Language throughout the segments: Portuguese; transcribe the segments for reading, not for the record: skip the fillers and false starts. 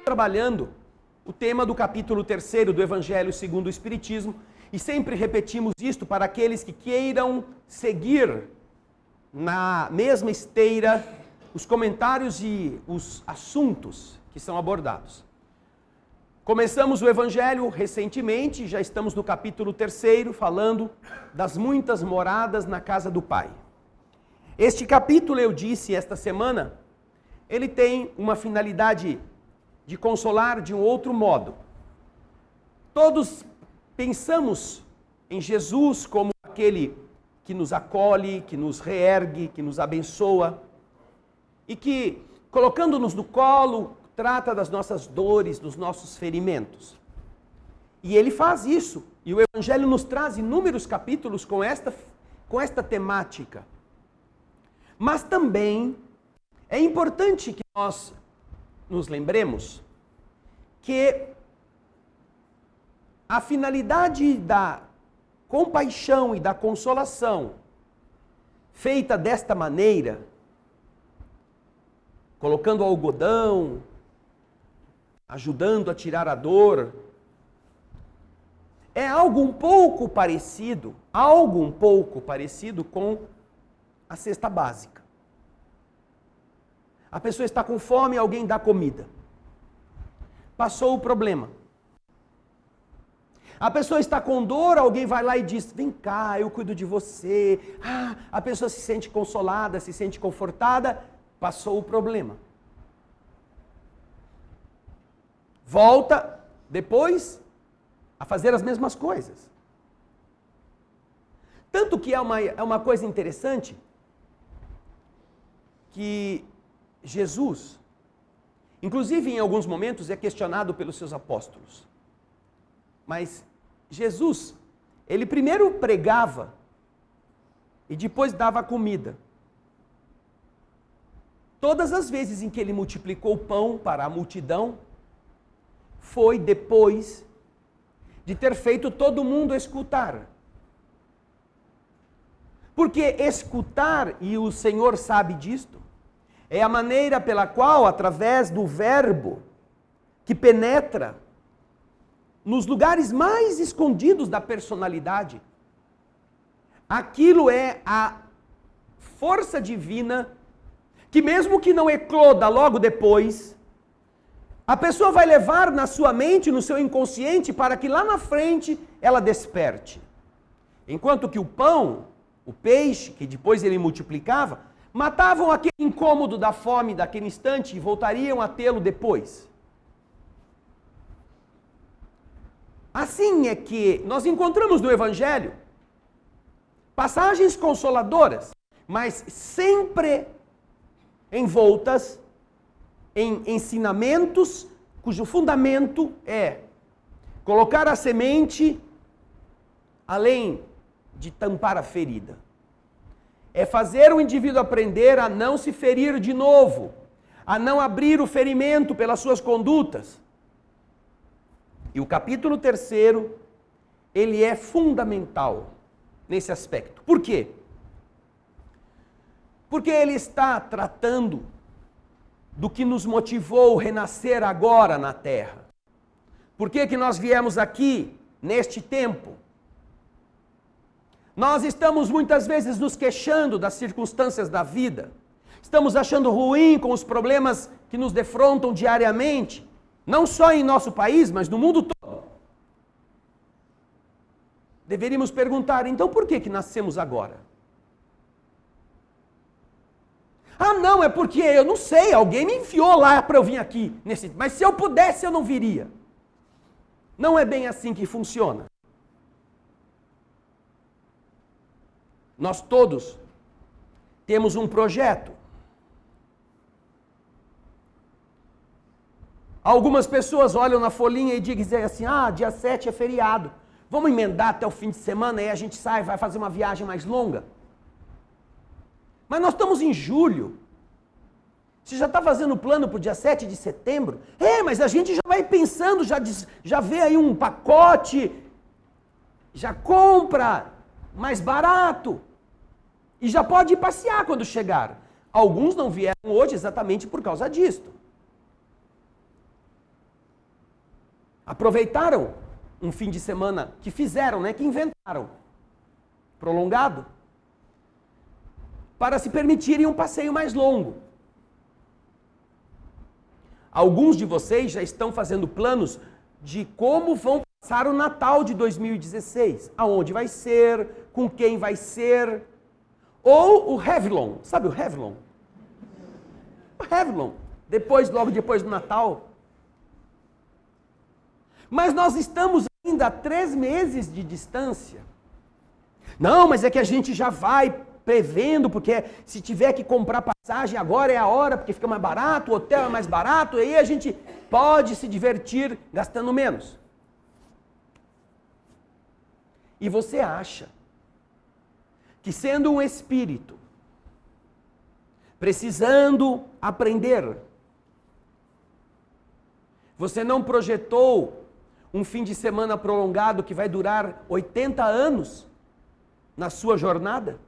trabalhando o tema do capítulo 3 do Evangelho segundo o Espiritismo, e sempre repetimos isto para aqueles que queiram seguir na mesma esteira os comentários e os assuntos que são abordados. Começamos o Evangelho recentemente, já estamos no capítulo 3, falando das muitas moradas na casa do Pai. Este capítulo, eu disse esta semana, ele tem uma finalidade de consolar de um outro modo. Todos pensamos em Jesus como aquele que nos acolhe, que nos reergue, que nos abençoa e que, colocando-nos no colo, trata das nossas dores, dos nossos ferimentos. E ele faz isso. E o Evangelho nos traz inúmeros capítulos com esta temática. Mas também é importante que nós nos lembremos que a finalidade da compaixão e da consolação feita desta maneira, colocando algodão, ajudando a tirar a dor, é algo um pouco parecido com a cesta básica. A pessoa está com fome, alguém dá comida. Passou o problema. A pessoa está com dor, alguém vai lá e diz, vem cá, eu cuido de você. A pessoa se sente consolada, se sente confortada, passou o problema. Volta, depois, a fazer as mesmas coisas. Tanto que é uma coisa interessante, que Jesus, inclusive em alguns momentos, é questionado pelos seus apóstolos. Mas Jesus, ele primeiro pregava e depois dava comida. Todas as vezes em que ele multiplicou o pão para a multidão, foi depois de ter feito todo mundo escutar. Porque escutar, e o Senhor sabe disto, é a maneira pela qual, através do verbo que penetra nos lugares mais escondidos da personalidade, aquilo é a força divina que, mesmo que não ecloda logo depois, a pessoa vai levar na sua mente, no seu inconsciente, para que lá na frente ela desperte. Enquanto que o pão, o peixe, que depois ele multiplicava, matavam aquele incômodo da fome daquele instante e voltariam a tê-lo depois. Assim é que nós encontramos no Evangelho passagens consoladoras, mas sempre envoltas em ensinamentos cujo fundamento é colocar a semente além de tampar a ferida. É fazer o indivíduo aprender a não se ferir de novo, a não abrir o ferimento pelas suas condutas. E o capítulo 3, ele é fundamental nesse aspecto. Por quê? Porque ele está tratando do que nos motivou a renascer agora na Terra. Por que nós viemos aqui, neste tempo? Nós estamos muitas vezes nos queixando das circunstâncias da vida. Estamos achando ruim com os problemas que nos defrontam diariamente. Não só em nosso país, mas no mundo todo. Deveríamos perguntar, então por que nascemos agora? Não, é porque eu não sei, alguém me enfiou lá para eu vir aqui. Mas se eu pudesse, eu não viria. Não é bem assim que funciona. Nós todos temos um projeto. Algumas pessoas olham na folhinha e dizem assim, dia 7 é feriado. Vamos emendar até o fim de semana e a gente sai, vai fazer uma viagem mais longa. Mas nós estamos em julho. Você já está fazendo plano para o dia 7 de setembro? Mas a gente já vai pensando, já vê aí um pacote, já compra mais barato. E já pode ir passear quando chegar. Alguns não vieram hoje exatamente por causa disto. aproveitaram um fim de semana que fizeram, que inventaram, prolongado, para se permitirem um passeio mais longo. Alguns de vocês já estão fazendo planos de como vão passar o Natal de 2016. Aonde vai ser, com quem vai ser. Ou o Réveillon. Sabe o Réveillon? O Réveillon. Logo depois do Natal. Mas nós estamos ainda a 3 meses de distância. Não, mas é que a gente já vai prevendo, porque se tiver que comprar passagem, agora é a hora, porque fica mais barato, o hotel é mais barato, e aí a gente pode se divertir gastando menos. E você acha que sendo um espírito, precisando aprender, você não projetou um fim de semana prolongado que vai durar 80 anos na sua jornada?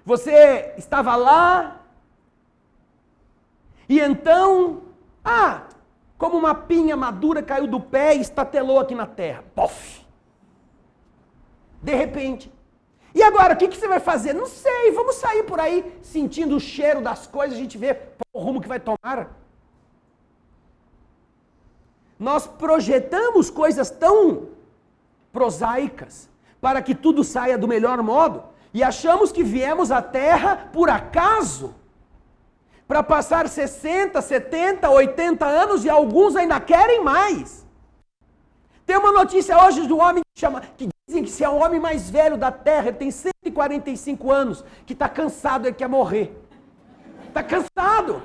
Você estava lá e então, como uma pinha madura caiu do pé e estatelou aqui na terra. Pof! De repente. E agora, o que você vai fazer? Não sei, vamos sair por aí sentindo o cheiro das coisas, a gente vê o rumo que vai tomar. Nós projetamos coisas tão prosaicas para que tudo saia do melhor modo. E achamos que viemos à Terra por acaso, para passar 60, 70, 80 anos e alguns ainda querem mais. Tem uma notícia hoje de um homem que dizem que se é o homem mais velho da Terra, ele tem 145 anos, que está cansado, ele quer morrer. Está cansado.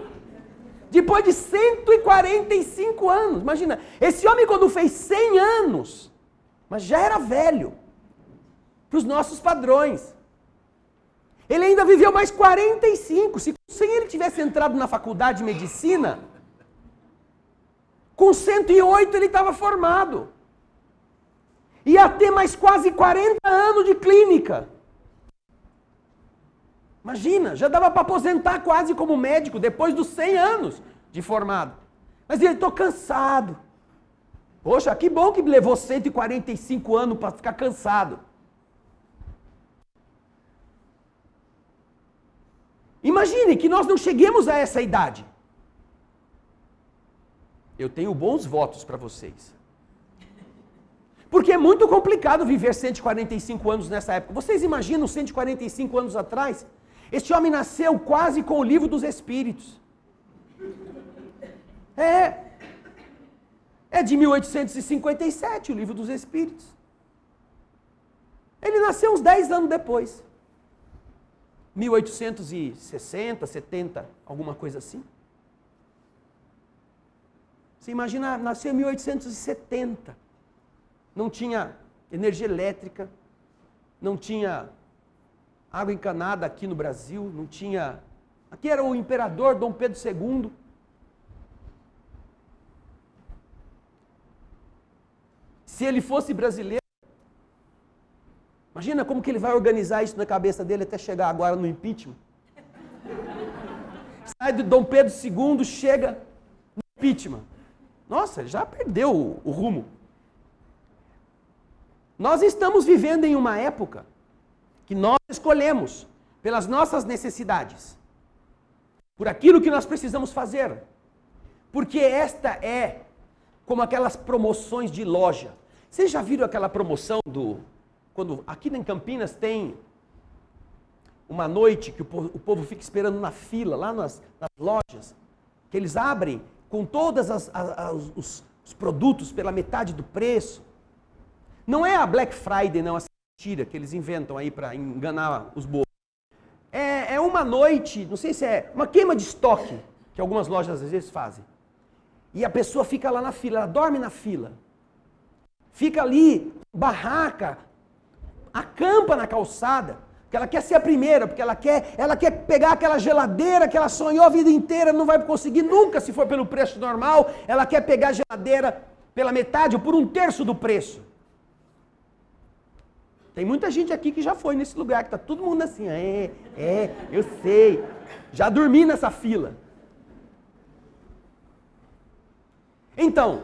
Depois de 145 anos, imagina, esse homem quando fez 100 anos, mas já era velho, para os nossos padrões. Ele ainda viveu mais 45. Se com 100 ele tivesse entrado na faculdade de medicina, com 108 ele estava formado. Ia ter mais quase 40 anos de clínica. Imagina, já dava para aposentar quase como médico, depois dos 100 anos de formado. Mas ele, estou cansado. Poxa, que bom que levou 145 anos para ficar cansado. Imagine que nós não cheguemos a essa idade. Eu tenho bons votos para vocês. Porque é muito complicado viver 145 anos nessa época. Vocês imaginam 145 anos atrás? Este homem nasceu quase com o livro dos Espíritos. É de 1857 o livro dos Espíritos. Ele nasceu uns 10 anos depois. 1860, 70, alguma coisa assim. Você imagina, nasceu em 1870. Não tinha energia elétrica, não tinha água encanada aqui no Brasil, não tinha... Aqui era o imperador Dom Pedro II. Se ele fosse brasileiro, imagina como que ele vai organizar isso na cabeça dele até chegar agora no impeachment. Sai do Dom Pedro II, chega no impeachment. Nossa, ele já perdeu o rumo. Nós estamos vivendo em uma época que nós escolhemos pelas nossas necessidades, por aquilo que nós precisamos fazer. Porque esta é como aquelas promoções de loja. Vocês já viram aquela promoção quando aqui em Campinas tem uma noite que o povo fica esperando na fila, lá nas lojas, que eles abrem com todos os produtos pela metade do preço. Não é a Black Friday, não, essa mentira que eles inventam aí para enganar os bobos. É uma noite, não sei se é uma queima de estoque, que algumas lojas às vezes fazem. E a pessoa fica lá na fila, ela dorme na fila. Fica ali, barraca, acampa na calçada, porque ela quer ser a primeira, porque ela quer pegar aquela geladeira que ela sonhou a vida inteira, não vai conseguir nunca se for pelo preço normal, ela quer pegar a geladeira pela metade ou por 1/3 do preço. Tem muita gente aqui que já foi nesse lugar, que está todo mundo assim, eu sei, já dormi nessa fila. Então,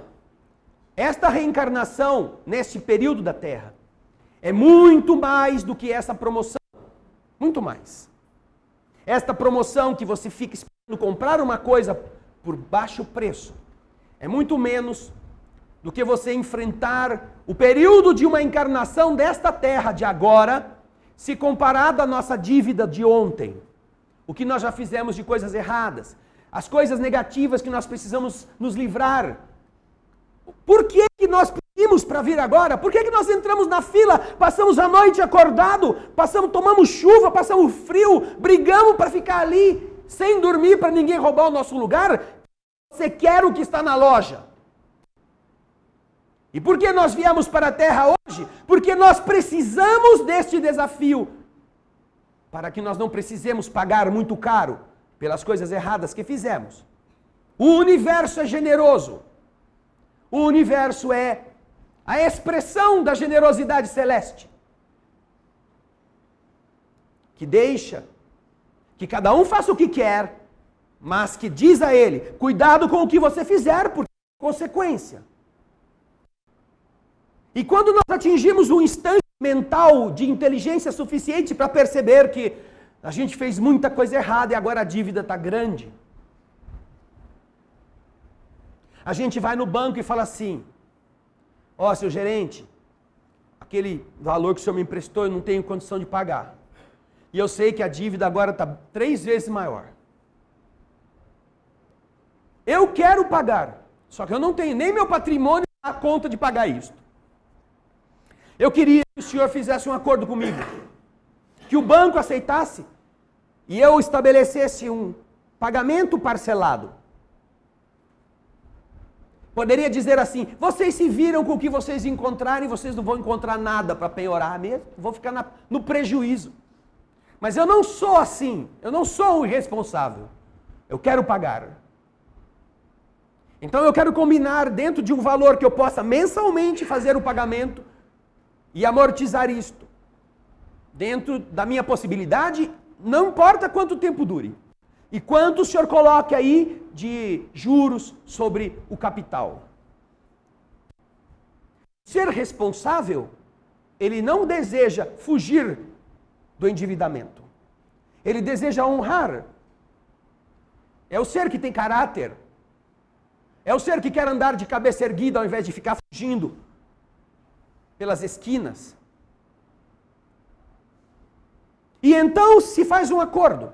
esta reencarnação, neste período da Terra, é muito mais do que essa promoção. Muito mais. Esta promoção que você fica esperando comprar uma coisa por baixo preço, é muito menos do que você enfrentar o período de uma encarnação desta Terra de agora, se comparado à nossa dívida de ontem. O que nós já fizemos de coisas erradas, as coisas negativas que nós precisamos nos livrar. Por que nós pedimos para vir agora? Por que nós entramos na fila, passamos a noite acordado, tomamos chuva, passamos frio, brigamos para ficar ali, sem dormir para ninguém roubar o nosso lugar? Você quer o que está na loja. E por que nós viemos para a Terra hoje? Porque nós precisamos deste desafio, para que nós não precisemos pagar muito caro pelas coisas erradas que fizemos. O universo é generoso. O universo é a expressão da generosidade celeste, que deixa que cada um faça o que quer, mas que diz a ele, cuidado com o que você fizer, porque é consequência. E quando nós atingimos um instante mental de inteligência suficiente para perceber que a gente fez muita coisa errada e agora a dívida está grande, a gente vai no banco e fala assim, ó, seu gerente, aquele valor que o senhor me emprestou eu não tenho condição de pagar. E eu sei que a dívida agora está 3 vezes maior. Eu quero pagar, só que eu não tenho nem meu patrimônio a conta de pagar isso. Eu queria que o senhor fizesse um acordo comigo, que o banco aceitasse e eu estabelecesse um pagamento parcelado. Poderia dizer assim, vocês se viram com o que vocês encontrarem, vocês não vão encontrar nada para penhorar mesmo, vão ficar no prejuízo. Mas eu não sou assim, eu não sou um irresponsável, eu quero pagar. Então eu quero combinar dentro de um valor que eu possa mensalmente fazer o pagamento e amortizar isto. Dentro da minha possibilidade, não importa quanto tempo dure. E quanto o senhor coloque aí de juros sobre o capital. Ser responsável, ele não deseja fugir do endividamento. Ele deseja honrar. É o ser que tem caráter. É o ser que quer andar de cabeça erguida ao invés de ficar fugindo pelas esquinas. E então se faz um acordo.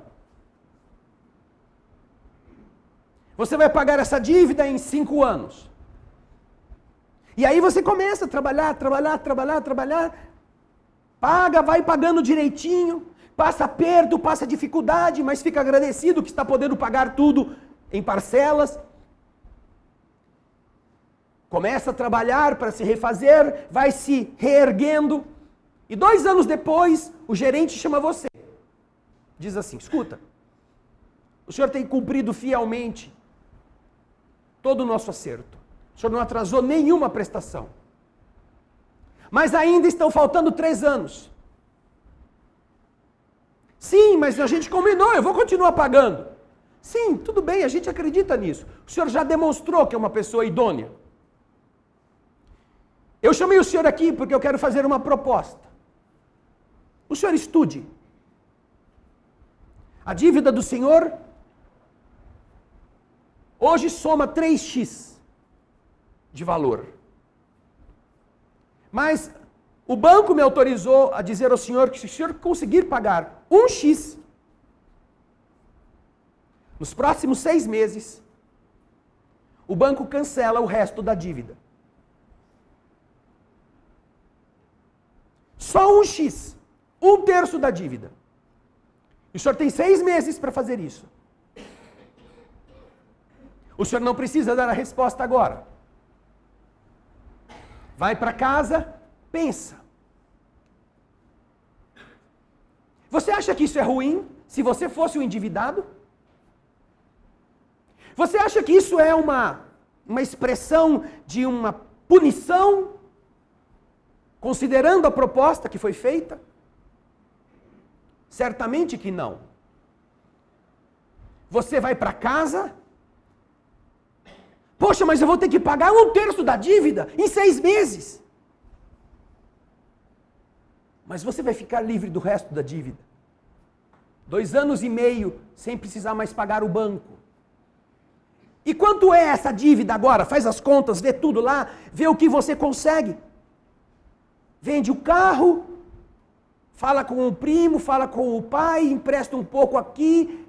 Você vai pagar essa dívida em 5 anos. E aí você começa a trabalhar. Paga, vai pagando direitinho. Passa aperto, passa dificuldade, mas fica agradecido que está podendo pagar tudo em parcelas. Começa a trabalhar para se refazer, vai se reerguendo. E 2 anos depois, o gerente chama você. Diz assim, escuta, o senhor tem cumprido fielmente todo o nosso acerto. O senhor não atrasou nenhuma prestação. Mas ainda estão faltando 3 anos. Sim, mas a gente combinou, eu vou continuar pagando. Sim, tudo bem, a gente acredita nisso. O senhor já demonstrou que é uma pessoa idônea. Eu chamei o senhor aqui porque eu quero fazer uma proposta. O senhor estude. A dívida do senhor hoje soma 3x de valor. Mas o banco me autorizou a dizer ao senhor que se o senhor conseguir pagar 1x, nos próximos 6 meses, o banco cancela o resto da dívida. Só 1x, 1/3 da dívida. E o senhor tem 6 meses para fazer isso. O senhor não precisa dar a resposta agora. Vai para casa, pensa. Você acha que isso é ruim se você fosse um endividado? Você acha que isso é uma expressão de uma punição, considerando a proposta que foi feita? Certamente que não. Você vai para casa, Poxa, mas eu vou ter que pagar 1/3 da dívida em 6 meses. Mas você vai ficar livre do resto da dívida. 2 anos e meio sem precisar mais pagar o banco. E quanto é essa dívida agora? Faz as contas, vê tudo lá, vê o que você consegue. Vende o carro, fala com o primo, fala com o pai, empresta um pouco aqui.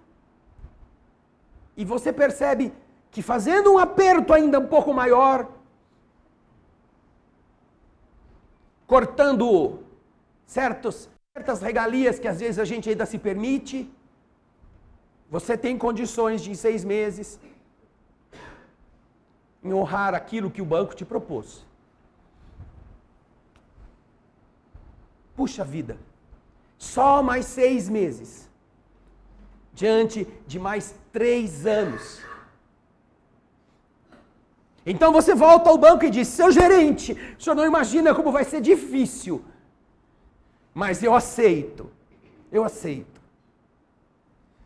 E você percebe que fazendo um aperto ainda um pouco maior, cortando certas regalias que às vezes a gente ainda se permite, você tem condições de em 6 meses em honrar aquilo que o banco te propôs. Puxa vida, só mais 6 meses, diante de mais 3 anos. Então você volta ao banco e diz, seu gerente, o senhor não imagina como vai ser difícil, mas eu aceito.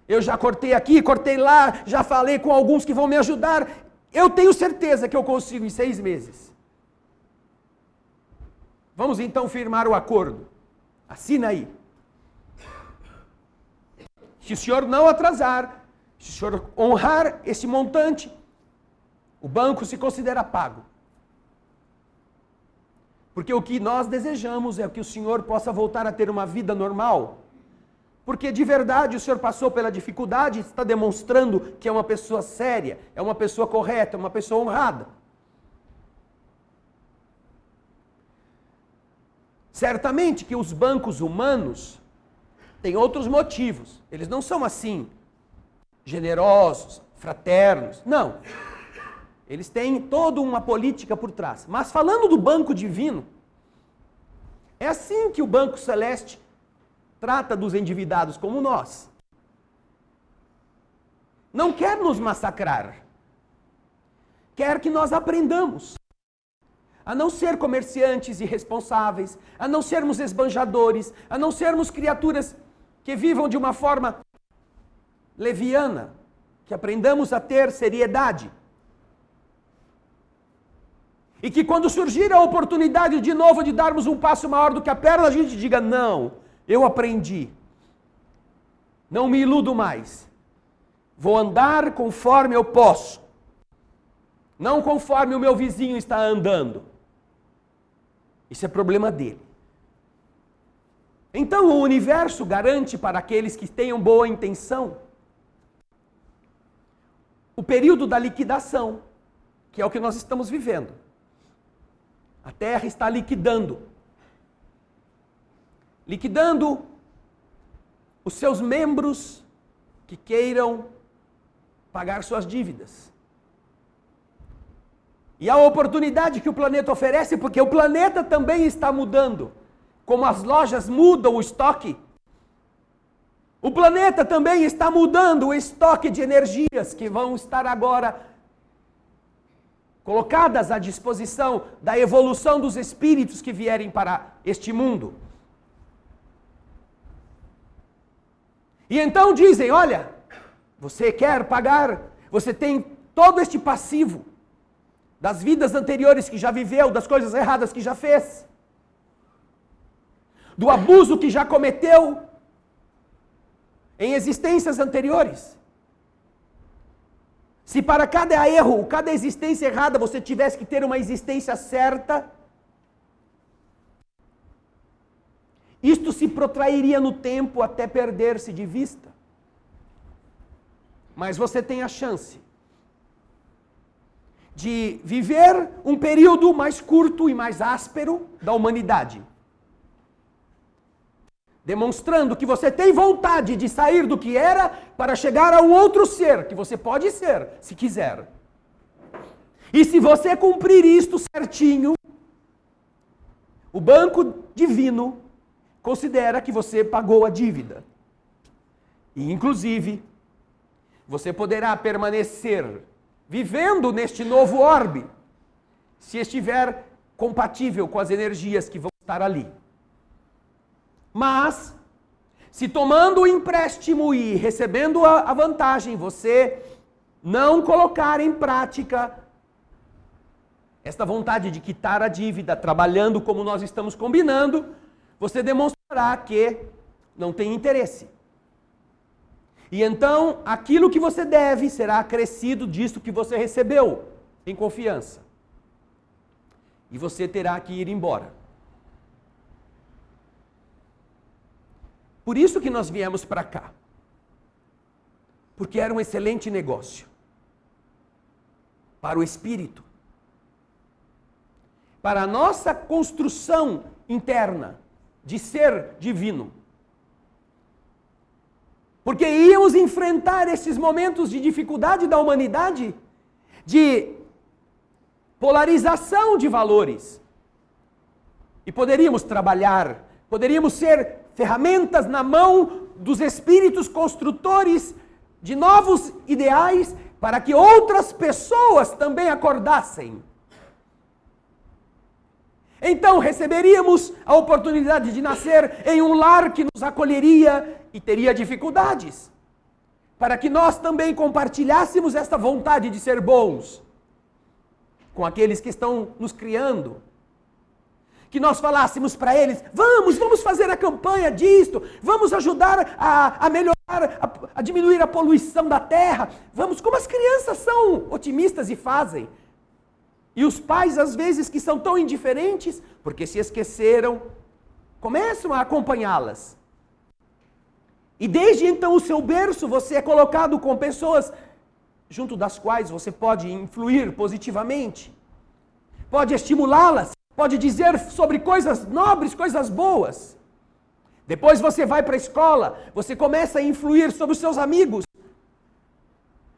Eu já cortei aqui, cortei lá, já falei com alguns que vão me ajudar, eu tenho certeza que eu consigo em 6 meses. Vamos então firmar o acordo. Assina aí. Se o senhor não atrasar, se o senhor honrar esse montante, o banco se considera pago. Porque o que nós desejamos é que o senhor possa voltar a ter uma vida normal. Porque de verdade o senhor passou pela dificuldade e está demonstrando que é uma pessoa séria, é uma pessoa correta, é uma pessoa honrada. Certamente que os bancos humanos têm outros motivos. Eles não são assim, generosos, fraternos. Não. Eles têm toda uma política por trás. Mas falando do banco divino, é assim que o banco celeste trata dos endividados como nós. Não quer nos massacrar. Quer que nós aprendamos a não ser comerciantes irresponsáveis, a não sermos esbanjadores, a não sermos criaturas que vivam de uma forma leviana, que aprendamos a ter seriedade. E que quando surgir a oportunidade de novo de darmos um passo maior do que a perna, a gente diga, não, eu aprendi. Não me iludo mais. Vou andar conforme eu posso. Não conforme o meu vizinho está andando. Isso é problema dele. Então o universo garante para aqueles que tenham boa intenção o período da liquidação, que é o que nós estamos vivendo. A Terra está liquidando. Liquidando os seus membros que queiram pagar suas dívidas. E a oportunidade que o planeta oferece, porque o planeta também está mudando. Como as lojas mudam o estoque, o planeta também está mudando o estoque de energias que vão estar agora colocadas à disposição da evolução dos espíritos que vierem para este mundo. E então dizem, olha, você quer pagar, você tem todo este passivo das vidas anteriores que já viveu, das coisas erradas que já fez, do abuso que já cometeu em existências anteriores. Se para cada erro, cada existência errada, você tivesse que ter uma existência certa, isto se protrairia no tempo até perder-se de vista. Mas você tem a chance de viver um período mais curto e mais áspero da humanidade. Demonstrando que você tem vontade de sair do que era para chegar a um outro ser, que você pode ser, se quiser. E se você cumprir isto certinho, o banco divino considera que você pagou a dívida. E, inclusive, você poderá permanecer vivendo neste novo orbe, se estiver compatível com as energias que vão estar ali. Mas, se tomando o empréstimo e recebendo a vantagem, você não colocar em prática esta vontade de quitar a dívida, trabalhando como nós estamos combinando, você demonstrará que não tem interesse. E então, aquilo que você deve será acrescido disto que você recebeu, em confiança. E você terá que ir embora. Por isso que nós viemos para cá. Porque era um excelente negócio. Para o espírito. Para a nossa construção interna de ser divino. Porque íamos enfrentar esses momentos de dificuldade da humanidade, de polarização de valores. E poderíamos trabalhar, poderíamos ser ferramentas na mão dos espíritos construtores de novos ideais para que outras pessoas também acordassem. Então receberíamos a oportunidade de nascer em um lar que nos acolheria e teria dificuldades, para que nós também compartilhássemos esta vontade de ser bons com aqueles que estão nos criando. Que nós falássemos para eles, vamos fazer a campanha disto, vamos ajudar a melhorar, a diminuir a poluição da terra, vamos, como as crianças são otimistas e fazem. E os pais, às vezes, que são tão indiferentes, porque se esqueceram, começam a acompanhá-las. E desde então o seu berço, você é colocado com pessoas junto das quais você pode influir positivamente, pode estimulá-las, pode dizer sobre coisas nobres, coisas boas. Depois você vai para a escola, você começa a influir sobre os seus amigos.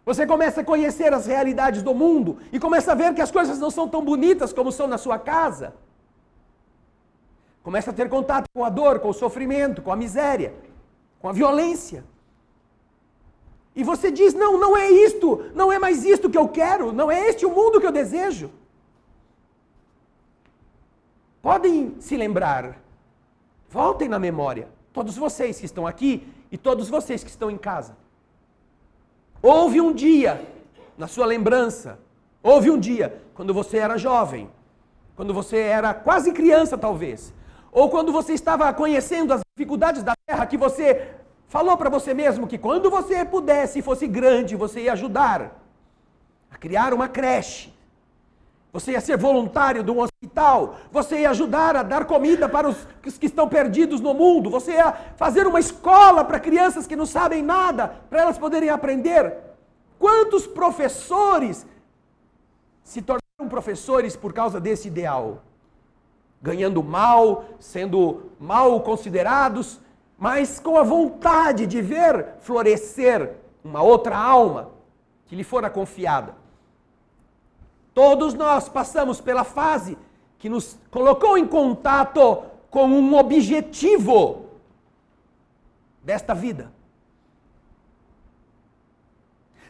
Você começa a conhecer as realidades do mundo e começa a ver que as coisas não são tão bonitas como são na sua casa. Começa a ter contato com a dor, com o sofrimento, com a miséria, com a violência. E você diz, não é isto, não é mais isto que eu quero, não é este o mundo que eu desejo. Podem se lembrar, voltem na memória, todos vocês que estão aqui e todos vocês que estão em casa. Houve um dia, na sua lembrança, houve um dia, quando você era jovem, quando você era quase criança talvez, ou quando você estava conhecendo as dificuldades da terra, que você falou para você mesmo que quando você pudesse e fosse grande, você ia ajudar a criar uma creche, você ia ser voluntário de um hospital, você ia ajudar a dar comida para os que estão perdidos no mundo, você ia fazer uma escola para crianças que não sabem nada, para elas poderem aprender. Quantos professores se tornaram professores por causa desse ideal? Ganhando mal, sendo mal considerados, mas com a vontade de ver florescer uma outra alma que lhe fora confiada. Todos nós passamos pela fase que nos colocou em contato com um objetivo desta vida.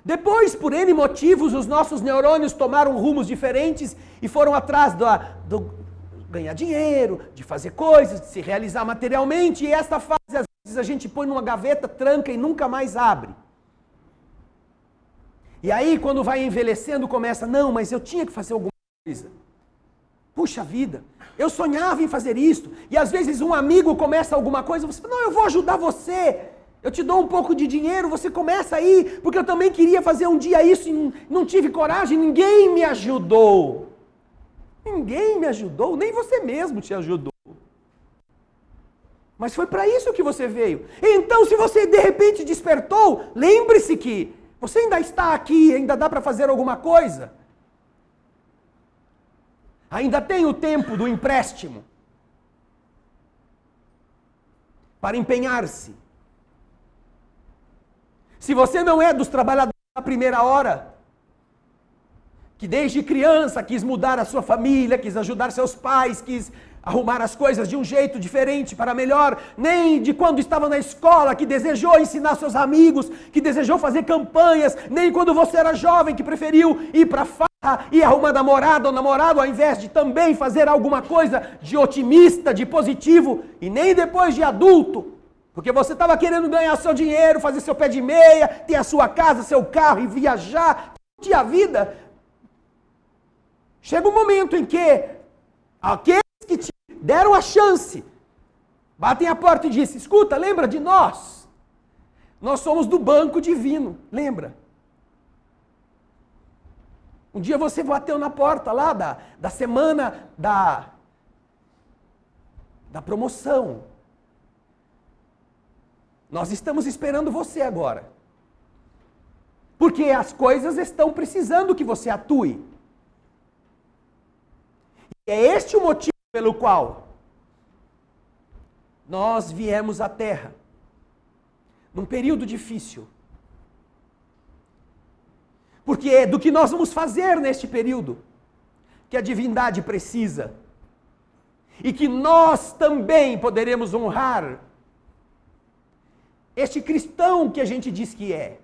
Depois, por N motivos, os nossos neurônios tomaram rumos diferentes e foram atrás do ganhar dinheiro, de fazer coisas, de se realizar materialmente, e esta fase, às vezes, a gente põe numa gaveta, tranca e nunca mais abre. E aí, quando vai envelhecendo, começa, não, mas eu tinha que fazer alguma coisa. Puxa vida, eu sonhava em fazer isto. E às vezes um amigo começa alguma coisa, você fala, não, eu vou ajudar você. Eu te dou um pouco de dinheiro, você começa aí, porque eu também queria fazer um dia isso e não tive coragem, ninguém me ajudou. Ninguém me ajudou, nem você mesmo te ajudou. Mas foi para isso que você veio. Então, se você de repente despertou, lembre-se que você ainda está aqui, ainda dá para fazer alguma coisa. Ainda tem o tempo do empréstimo para empenhar-se. Se você não é dos trabalhadores da primeira hora, que desde criança quis mudar a sua família, quis ajudar seus pais, quis arrumar as coisas de um jeito diferente para melhor, nem de quando estava na escola, que desejou ensinar seus amigos, que desejou fazer campanhas, nem quando você era jovem, que preferiu ir para farra e arrumar namorada ou namorado, ao invés de também fazer alguma coisa de otimista, de positivo, e nem depois de adulto, porque você estava querendo ganhar seu dinheiro, fazer seu pé de meia, ter a sua casa, seu carro e viajar, curtir a vida. Chega um momento em que aqueles que te deram a chance batem a porta e dizem: escuta, lembra de nós? Nós somos do banco divino, lembra? Um dia você bateu na porta lá da semana da promoção. Nós estamos esperando você agora. Porque as coisas estão precisando que você atue. E é este o motivo pelo qual nós viemos à Terra. Num período difícil. Porque é do que nós vamos fazer neste período que a divindade precisa. E que nós também poderemos honrar este cristão que a gente diz que é.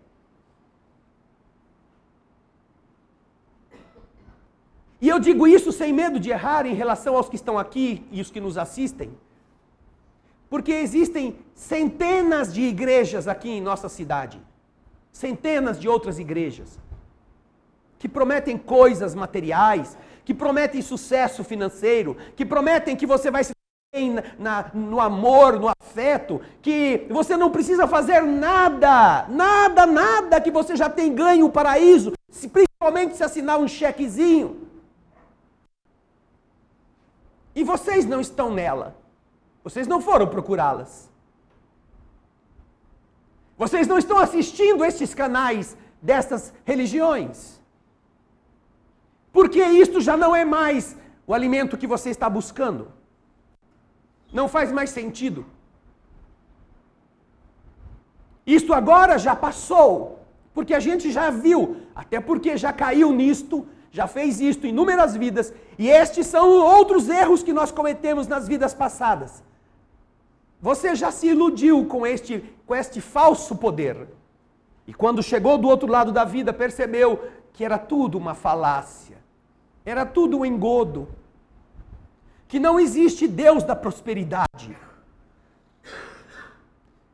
E eu digo isso sem medo de errar em relação aos que estão aqui e os que nos assistem. Porque existem centenas de igrejas aqui em nossa cidade. Centenas de outras igrejas. Que prometem coisas materiais, que prometem sucesso financeiro, que prometem que você vai se bem no amor, no afeto, que você não precisa fazer nada, que você já tem ganho o paraíso, principalmente se assinar um chequezinho. E vocês não estão nela. Vocês não foram procurá-las. Vocês não estão assistindo estes canais destas religiões. Porque isto já não é mais o alimento que você está buscando. Não faz mais sentido. Isto agora já passou. Porque a gente já viu, até porque já caiu nisto, já fez isto em inúmeras vidas, e estes são outros erros que nós cometemos nas vidas passadas. Você já se iludiu com este falso poder. E quando chegou do outro lado da vida, percebeu que era tudo uma falácia. Era tudo um engodo. Que não existe Deus da prosperidade.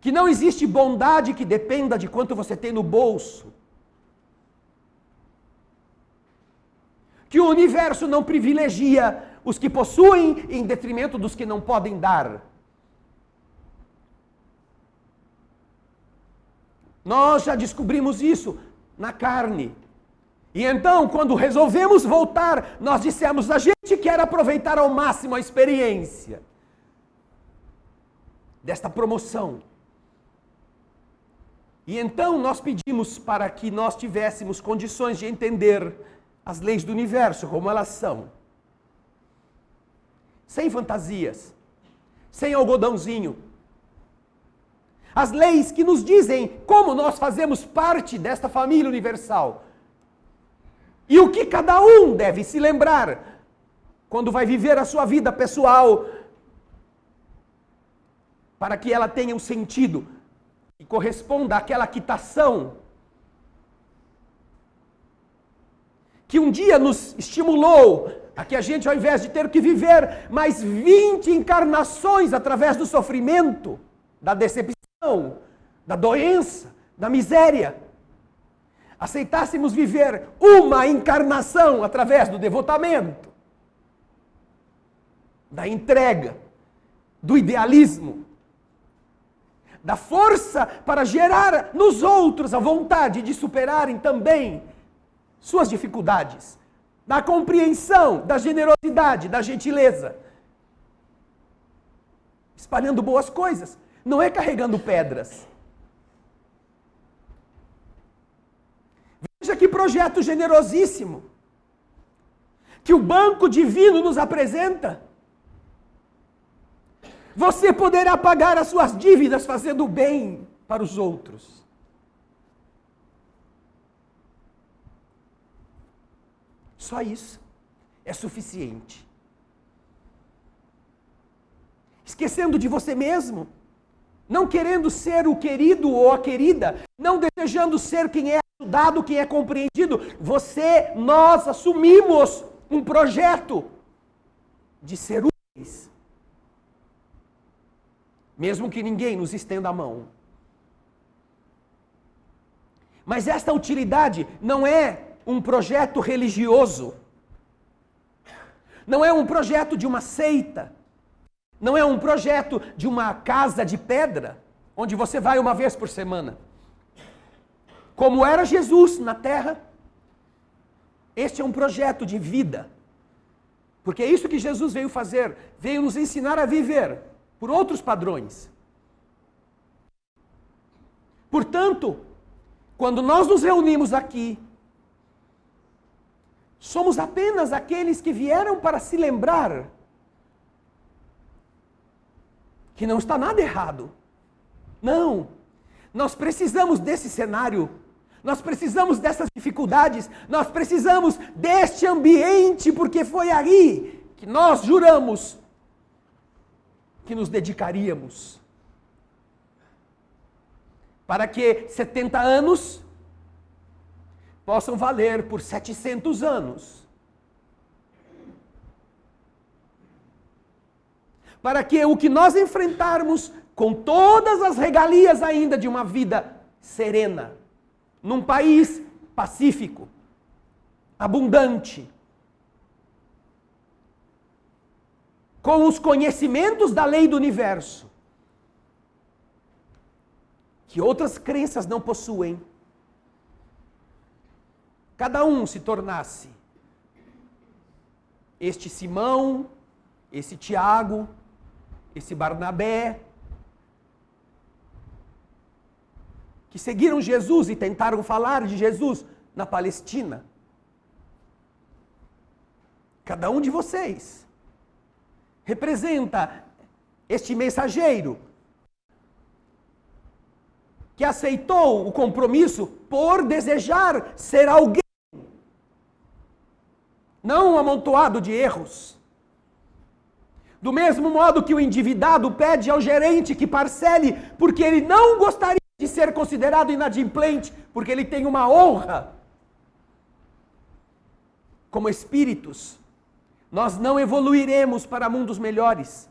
Que não existe bondade que dependa de quanto você tem no bolso. Que o universo não privilegia os que possuem em detrimento dos que não podem dar. Nós já descobrimos isso na carne. E então, quando resolvemos voltar, nós dissemos: a gente quer aproveitar ao máximo a experiência desta promoção. E então nós pedimos para que nós tivéssemos condições de entender as leis do universo, como elas são. Sem fantasias, sem algodãozinho. As leis que nos dizem como nós fazemos parte desta família universal. E o que cada um deve se lembrar quando vai viver a sua vida pessoal, para que ela tenha um sentido e corresponda àquela quitação que um dia nos estimulou a que a gente, ao invés de ter que viver mais 20 encarnações através do sofrimento, da decepção, da doença, da miséria, aceitássemos viver uma encarnação através do devotamento, da entrega, do idealismo, da força para gerar nos outros a vontade de superarem também suas dificuldades, da compreensão, da generosidade, da gentileza, espalhando boas coisas, não é carregando pedras. Veja que projeto generosíssimo que o banco divino nos apresenta. Você poderá pagar as suas dívidas fazendo bem para os outros. Só isso é suficiente. Esquecendo de você mesmo, não querendo ser o querido ou a querida, não desejando ser quem é ajudado, quem é compreendido, nós assumimos um projeto de ser úteis. Mesmo que ninguém nos estenda a mão. Mas esta utilidade não é um projeto religioso. Não é um projeto de uma seita. Não é um projeto de uma casa de pedra, onde você vai uma vez por semana. Como era Jesus na terra, este é um projeto de vida. Porque é isso que Jesus veio fazer. Veio nos ensinar a viver por outros padrões. Portanto, quando nós nos reunimos aqui, somos apenas aqueles que vieram para se lembrar que não está nada errado. Não. Nós precisamos desse cenário. Nós precisamos dessas dificuldades. Nós precisamos deste ambiente, porque foi aí que nós juramos que nos dedicaríamos. Para que 70 anos possam valer por 700 anos. Para que o que nós enfrentarmos, com todas as regalias ainda de uma vida serena, num país pacífico, abundante, com os conhecimentos da lei do universo, que outras crenças não possuem, cada um se tornasse este Simão, esse Tiago, esse Barnabé, que seguiram Jesus e tentaram falar de Jesus na Palestina. Cada um de vocês representa este mensageiro que aceitou o compromisso por desejar ser alguém, não um amontoado de erros. Do mesmo modo que o endividado pede ao gerente que parcele, porque ele não gostaria de ser considerado inadimplente, porque ele tem uma honra. Como espíritos, nós não evoluiremos para mundos melhores,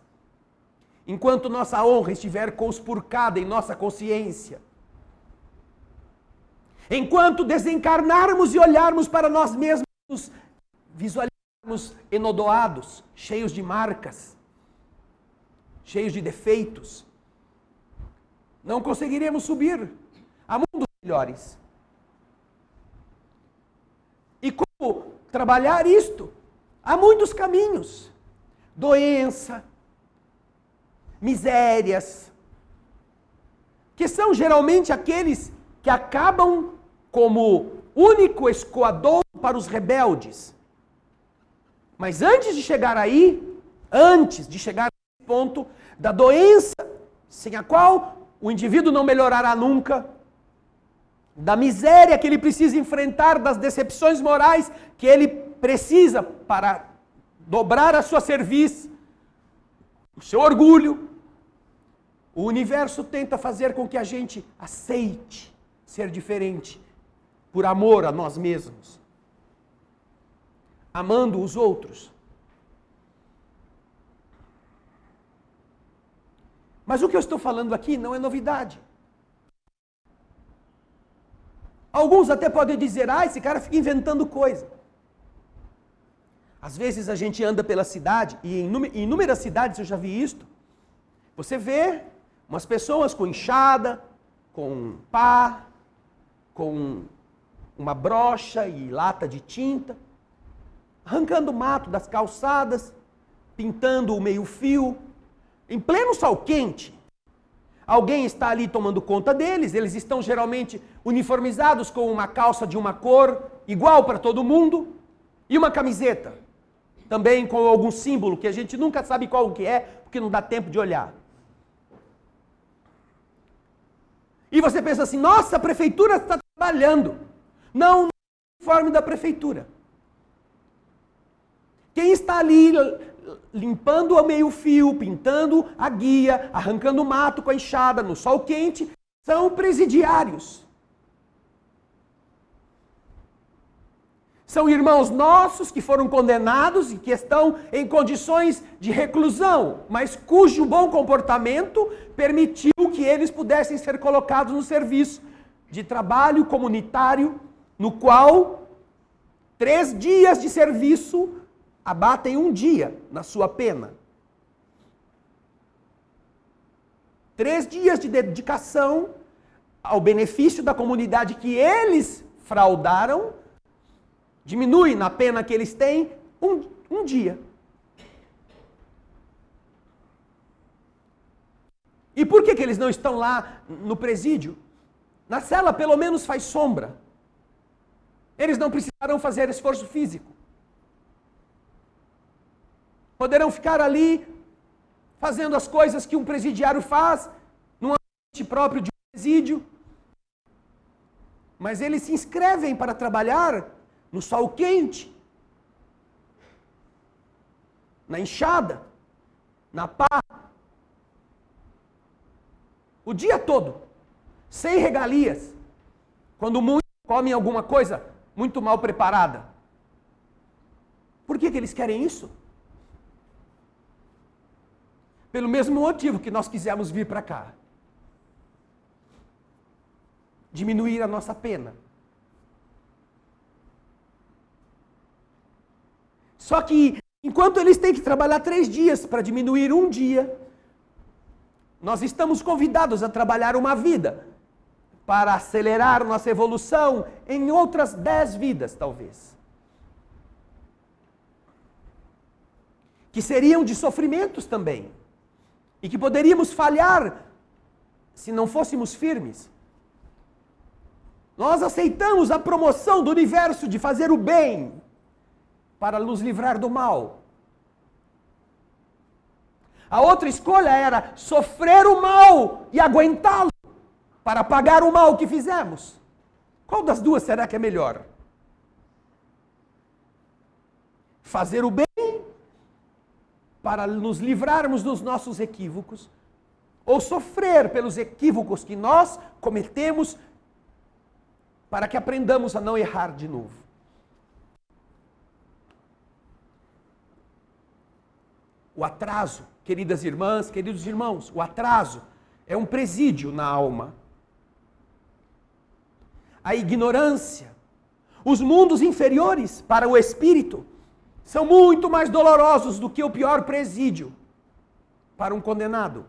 enquanto nossa honra estiver conspurcada em nossa consciência. Enquanto desencarnarmos e olharmos para nós mesmos, visualizarmos enodoados, cheios de marcas, cheios de defeitos, não conseguiremos subir a mundos melhores. E como trabalhar isto? Há muitos caminhos. Doença, misérias, que são geralmente aqueles que acabam como único escoador para os rebeldes. Mas antes de chegar aí, antes de chegar a esse ponto da doença, sem a qual o indivíduo não melhorará nunca, da miséria que ele precisa enfrentar, das decepções morais que ele precisa para dobrar a sua cerviz, o seu orgulho, o universo tenta fazer com que a gente aceite ser diferente, por amor a nós mesmos, amando os outros. Mas o que eu estou falando aqui não é novidade. Alguns até podem dizer, esse cara fica inventando coisa. Às vezes a gente anda pela cidade, e em inúmeras cidades eu já vi isto. Você vê umas pessoas com enxada, com pá, com uma brocha e lata de tinta, arrancando mato das calçadas, pintando o meio-fio, em pleno sol quente. Alguém está ali tomando conta deles, eles estão geralmente uniformizados com uma calça de uma cor igual para todo mundo e uma camiseta, também com algum símbolo que a gente nunca sabe qual que é, porque não dá tempo de olhar. E você pensa assim, nossa, a prefeitura está trabalhando. Não no uniforme da prefeitura. Quem está ali limpando o meio-fio, pintando a guia, arrancando mato com a enxada no sol quente, são presidiários. São irmãos nossos que foram condenados e que estão em condições de reclusão, mas cujo bom comportamento permitiu que eles pudessem ser colocados no serviço de trabalho comunitário, no qual 3 dias de serviço abatem um dia na sua pena. 3 dias de dedicação ao benefício da comunidade que eles fraudaram, diminui na pena que eles têm um dia. E por que eles não estão lá no presídio? Na cela pelo menos faz sombra. Eles não precisarão fazer esforço físico. Poderão ficar ali fazendo as coisas que um presidiário faz, num ambiente próprio de um presídio. Mas eles se inscrevem para trabalhar no sol quente, na enxada, na pá, o dia todo, sem regalias, quando muitos comem alguma coisa muito mal preparada. Por que eles querem isso? Pelo mesmo motivo que nós quisemos vir para cá. Diminuir a nossa pena. Só que, enquanto eles têm que trabalhar 3 dias para diminuir um dia, nós estamos convidados a trabalhar uma vida para acelerar nossa evolução em outras 10 vidas, talvez. Que seriam de sofrimentos também. E que poderíamos falhar se não fôssemos firmes. Nós aceitamos a promoção do universo de fazer o bem para nos livrar do mal. A outra escolha era sofrer o mal e aguentá-lo para pagar o mal que fizemos. Qual das duas será que é melhor? Fazer o bem para nos livrarmos dos nossos equívocos, ou sofrer pelos equívocos que nós cometemos para que aprendamos a não errar de novo. O atraso, queridas irmãs, queridos irmãos, o atraso é um presídio na alma. A ignorância, os mundos inferiores para o espírito são muito mais dolorosos do que o pior presídio para um condenado.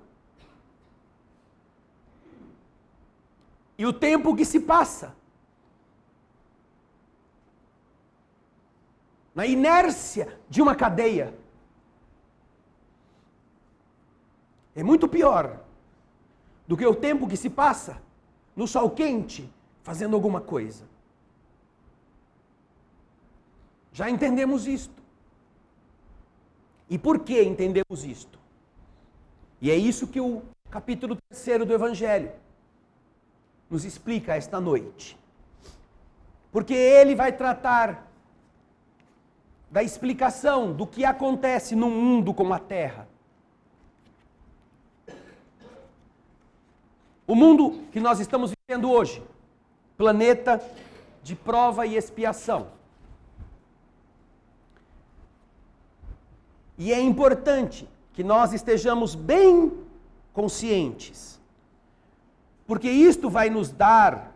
E o tempo que se passa na inércia de uma cadeia é muito pior do que o tempo que se passa no sol quente fazendo alguma coisa. Já entendemos isto. E por que entendemos isto? E é isso que o capítulo 3 do Evangelho nos explica esta noite. Porque ele vai tratar da explicação do que acontece num mundo como a Terra. O mundo que nós estamos vivendo hoje, planeta de prova e expiação. E é importante que nós estejamos bem conscientes, porque isto vai nos dar,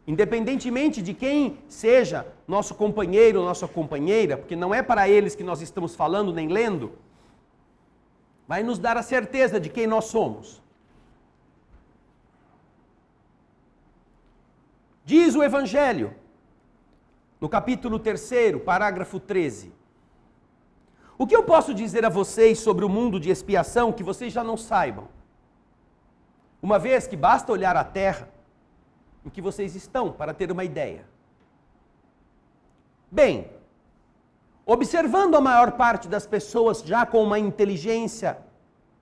independentemente de quem seja nosso companheiro ou nossa companheira, porque não é para eles que nós estamos falando nem lendo, vai nos dar a certeza de quem nós somos. Diz o Evangelho, no capítulo 3, parágrafo 13. O que eu posso dizer a vocês sobre o mundo de expiação que vocês já não saibam? Uma vez que basta olhar a terra em que vocês estão para ter uma ideia. Bem, observando a maior parte das pessoas já com uma inteligência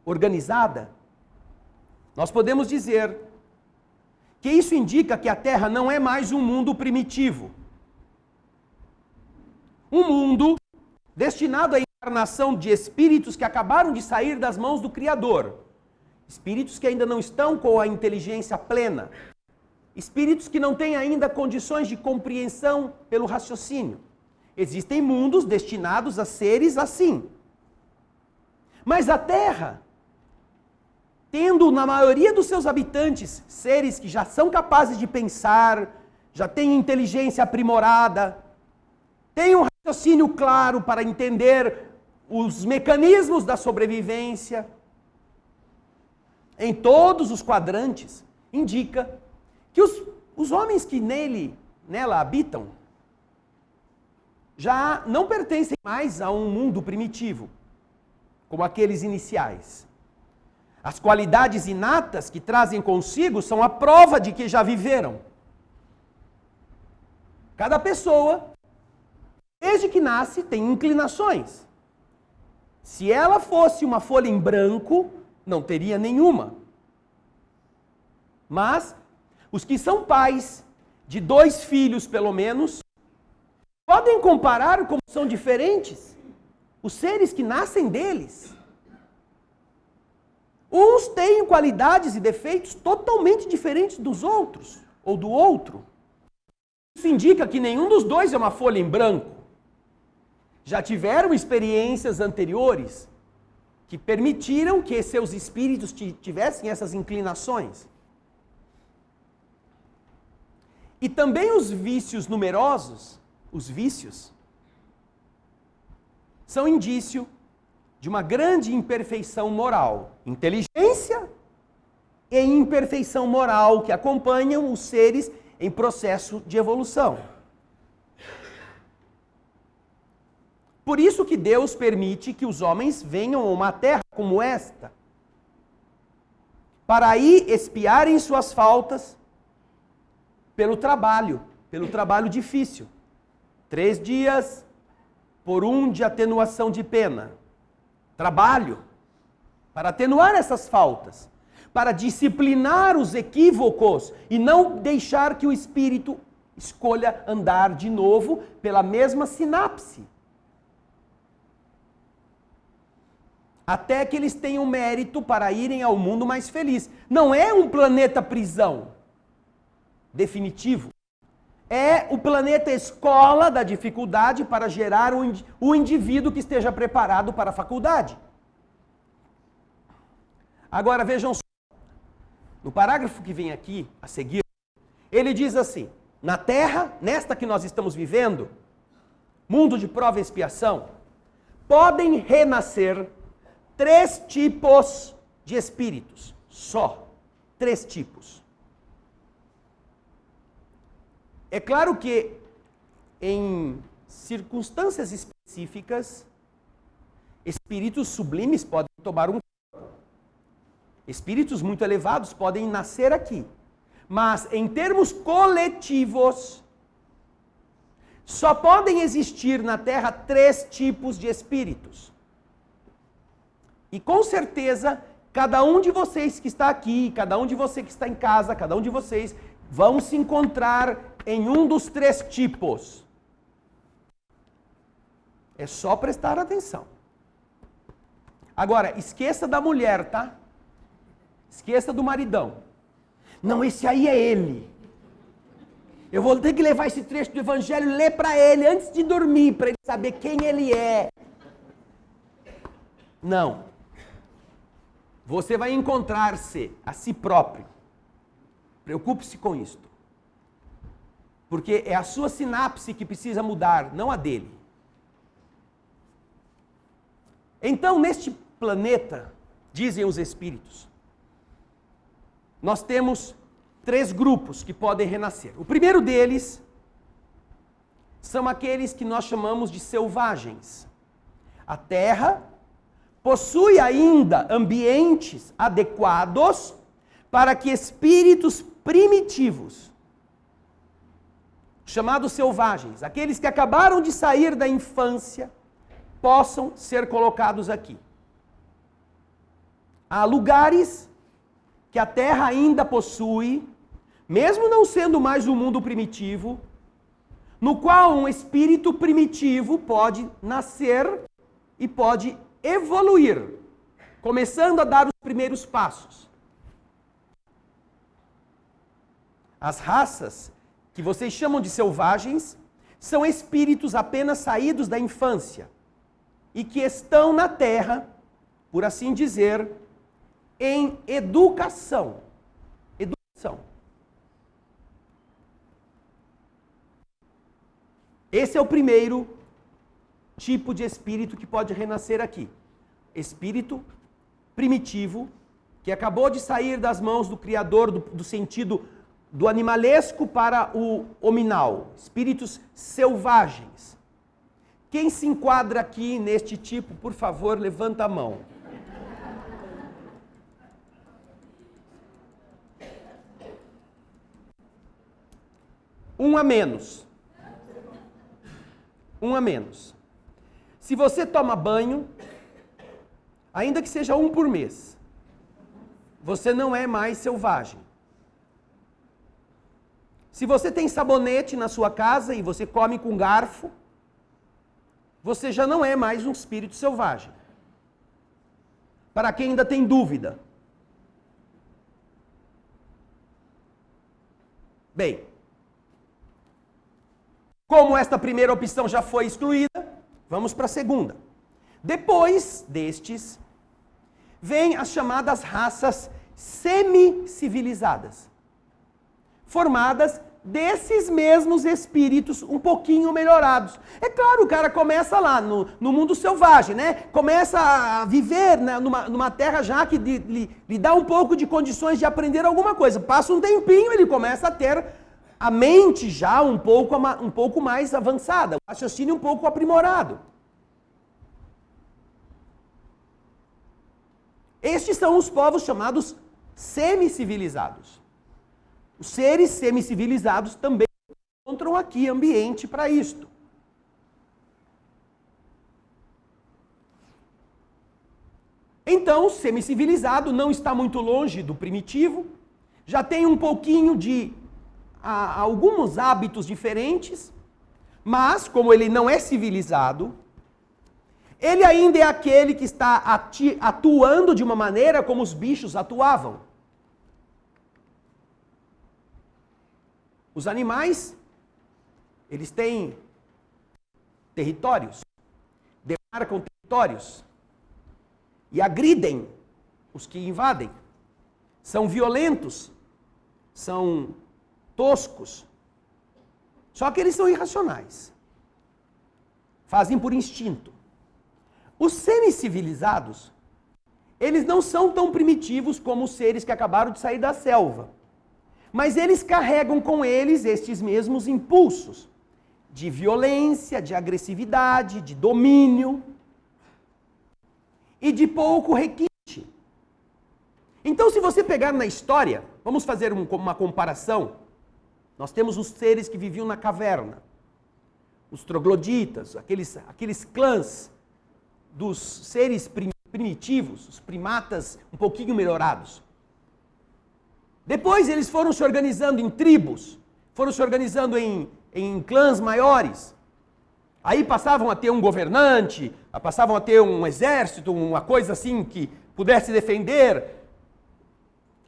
organizada, nós podemos dizer que isso indica que a Terra não é mais um mundo primitivo. Um mundo destinado à encarnação de espíritos que acabaram de sair das mãos do Criador. Espíritos que ainda não estão com a inteligência plena. Espíritos que não têm ainda condições de compreensão pelo raciocínio. Existem mundos destinados a seres assim. Mas a Terra, tendo na maioria dos seus habitantes seres que já são capazes de pensar, já têm inteligência aprimorada, têm um raciocínio claro para entender os mecanismos da sobrevivência em todos os quadrantes, indica que os homens que nela habitam já não pertencem mais a um mundo primitivo, como aqueles iniciais. As qualidades inatas que trazem consigo são a prova de que já viveram. Cada pessoa, desde que nasce, tem inclinações. Se ela fosse uma folha em branco, não teria nenhuma. Mas os que são pais de 2 filhos, pelo menos, podem comparar como são diferentes os seres que nascem deles. Uns têm qualidades e defeitos totalmente diferentes dos outros, ou do outro. Isso indica que nenhum dos dois é uma folha em branco. Já tiveram experiências anteriores que permitiram que seus espíritos tivessem essas inclinações. E também os vícios numerosos, os vícios, são indício de uma grande imperfeição moral. Inteligência e imperfeição moral que acompanham os seres em processo de evolução. Por isso que Deus permite que os homens venham a uma terra como esta, para aí expiarem suas faltas pelo trabalho difícil. 3 dias por 1 de atenuação de pena. Trabalho para atenuar essas faltas, para disciplinar os equívocos e não deixar que o espírito escolha andar de novo pela mesma sinapse. Até que eles tenham mérito para irem ao mundo mais feliz. Não é um planeta prisão definitivo. É o planeta escola da dificuldade para gerar o indivíduo que esteja preparado para a faculdade. Agora vejam só. No parágrafo que vem aqui, a seguir, ele diz assim: na Terra, nesta que nós estamos vivendo, mundo de prova e expiação, podem renascer 3 tipos de espíritos. Só 3 tipos. É claro que em circunstâncias específicas, espíritos sublimes podem tomar um corpo. Espíritos muito elevados podem nascer aqui. Mas em termos coletivos, só podem existir na Terra 3 tipos de espíritos. E com certeza, cada um de vocês que está aqui, cada um de vocês que está em casa, cada um de vocês vão se encontrar em um dos 3 tipos. É só prestar atenção. Agora, esqueça da mulher, tá? Esqueça do maridão. Não, esse aí é ele. Eu vou ter que levar esse trecho do Evangelho e ler para ele antes de dormir, para ele saber quem ele é. Não. Você vai encontrar-se a si próprio. Preocupe-se com isto. Porque é a sua sinapse que precisa mudar, não a dele. Então, neste planeta, dizem os espíritos, nós temos 3 grupos que podem renascer. O primeiro deles são aqueles que nós chamamos de selvagens. A Terra possui ainda ambientes adequados para que espíritos primitivos, chamados selvagens, aqueles que acabaram de sair da infância, possam ser colocados aqui. Há lugares que a Terra ainda possui, mesmo não sendo mais um mundo primitivo, no qual um espírito primitivo pode nascer e pode evoluir, começando a dar os primeiros passos. As raças que vocês chamam de selvagens são espíritos apenas saídos da infância e que estão na Terra, por assim dizer, em educação. Educação. Esse é o primeiro tipo de espírito que pode renascer aqui. Espírito primitivo, que acabou de sair das mãos do Criador, do sentido do animalesco para o hominal. Espíritos selvagens. Quem se enquadra aqui neste tipo, por favor, levanta a mão. Um a menos. Um a menos. Se você toma banho, ainda que seja um por mês, você não é mais selvagem. Se você tem sabonete na sua casa e você come com garfo, você já não é mais um espírito selvagem. Para quem ainda tem dúvida. Bem, como esta primeira opção já foi excluída, vamos para a segunda. Depois destes, vêm as chamadas raças semi-civilizadas, formadas desses mesmos espíritos um pouquinho melhorados. É claro, o cara começa lá no mundo selvagem, né? Começa a viver, né, numa terra já que lhe dá um pouco de condições de aprender alguma coisa. Passa um tempinho, ele começa a ter a mente já um pouco mais avançada, o raciocínio um pouco aprimorado. Estes são os povos chamados semi-civilizados. Os seres semi-civilizados também encontram aqui ambiente para isto. Então, o semi-civilizado não está muito longe do primitivo, já tem um pouquinho de alguns hábitos diferentes, mas, como ele não é civilizado, ele ainda é aquele que está atuando de uma maneira como os bichos atuavam. Os animais, eles têm territórios, demarcam territórios e agridem os que invadem. São violentos, são toscos. Só que eles são irracionais. Fazem por instinto. Os semi-civilizados, eles não são tão primitivos como os seres que acabaram de sair da selva. Mas eles carregam com eles estes mesmos impulsos de violência, de agressividade, de domínio e de pouco requinte. Então, se você pegar na história, vamos fazer uma comparação. Nós temos os seres que viviam na caverna, os trogloditas, aqueles clãs dos seres primitivos, os primatas um pouquinho melhorados. Depois eles foram se organizando em tribos, foram se organizando em clãs maiores. Aí passavam a ter um governante, passavam a ter um exército, uma coisa assim que pudesse defender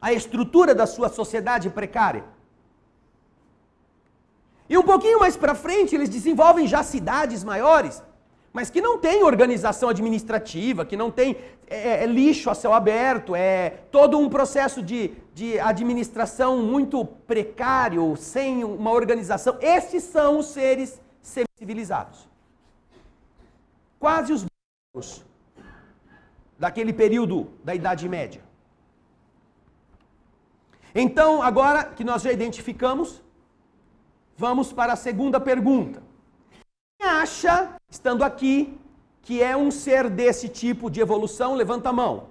a estrutura da sua sociedade precária. E um pouquinho mais para frente eles desenvolvem já cidades maiores, mas que não tem organização administrativa, que não tem lixo a céu aberto, é todo um processo de administração muito precário, sem uma organização. Esses são os seres semi-civilizados. Quase os bárbaros daquele período da Idade Média. Então, agora que nós já identificamos, vamos para a segunda pergunta. Quem acha, estando aqui, que é um ser desse tipo de evolução? Levanta a mão.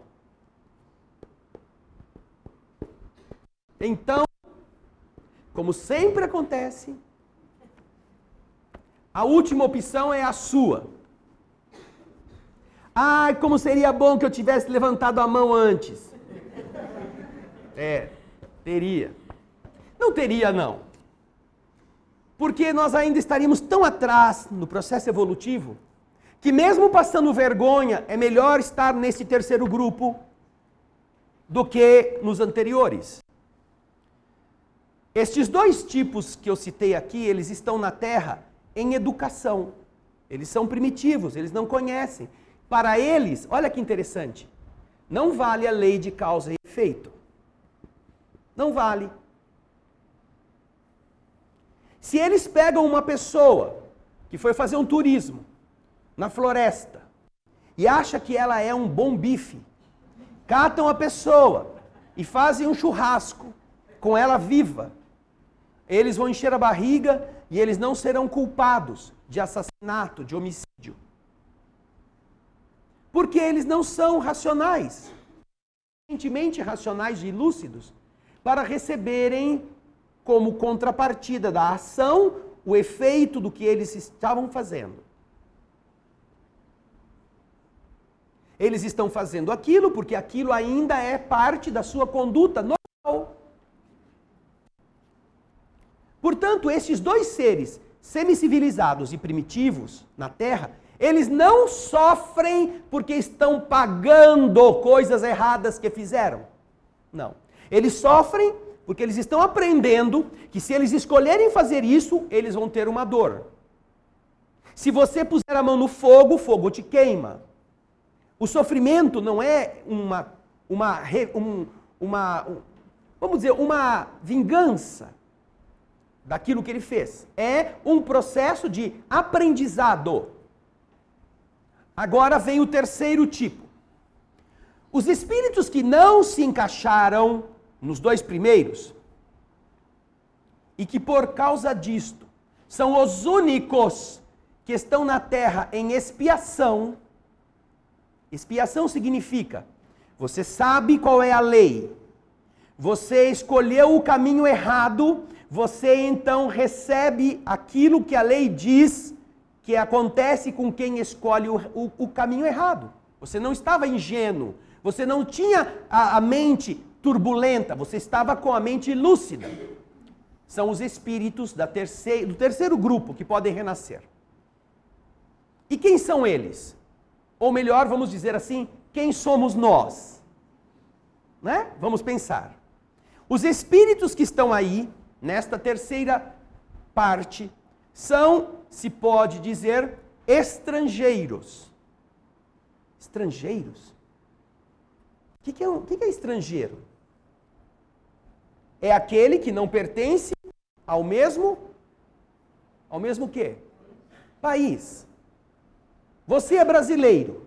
Então, como sempre acontece, a última opção é a sua. Ai, como seria bom que eu tivesse levantado a mão antes. Teria. Não teria, não. Porque nós ainda estaríamos tão atrás no processo evolutivo, que mesmo passando vergonha, é melhor estar nesse terceiro grupo do que nos anteriores. Estes dois tipos que eu citei aqui, eles estão na Terra em educação. Eles são primitivos, eles não conhecem. Para eles, olha que interessante, não vale a lei de causa e efeito. Não vale. Se eles pegam uma pessoa que foi fazer um turismo na floresta e acha que ela é um bom bife, catam a pessoa e fazem um churrasco com ela viva, eles vão encher a barriga e eles não serão culpados de assassinato, de homicídio. Porque eles não são racionais, suficientemente racionais e lúcidos, para receberem como contrapartida da ação o efeito do que eles estavam fazendo. Eles estão fazendo aquilo porque aquilo ainda é parte da sua conduta normal. Portanto, esses dois seres, semicivilizados e primitivos na Terra, eles não sofrem porque estão pagando coisas erradas que fizeram. Não. Eles sofrem porque eles estão aprendendo que se eles escolherem fazer isso, eles vão ter uma dor. Se você puser a mão no fogo, o fogo te queima. O sofrimento não é vamos dizer, uma vingança daquilo que ele fez. É um processo de aprendizado. Agora vem o terceiro tipo. Os espíritos que não se encaixaram nos dois primeiros, e que por causa disto são os únicos que estão na Terra em expiação. Expiação significa, você sabe qual é a lei, você escolheu o caminho errado, você então recebe aquilo que a lei diz que acontece com quem escolhe o caminho errado. Você não estava ingênuo, você não tinha a mente turbulenta, você estava com a mente lúcida. São os espíritos do terceiro grupo que podem renascer. E quem são eles? Ou melhor, vamos dizer assim, quem somos nós? Né? Vamos pensar. Os espíritos que estão aí, nesta terceira parte, são, se pode dizer, estrangeiros. Estrangeiros? O que é estrangeiro? É aquele que não pertence ao mesmo quê? País. Você é brasileiro.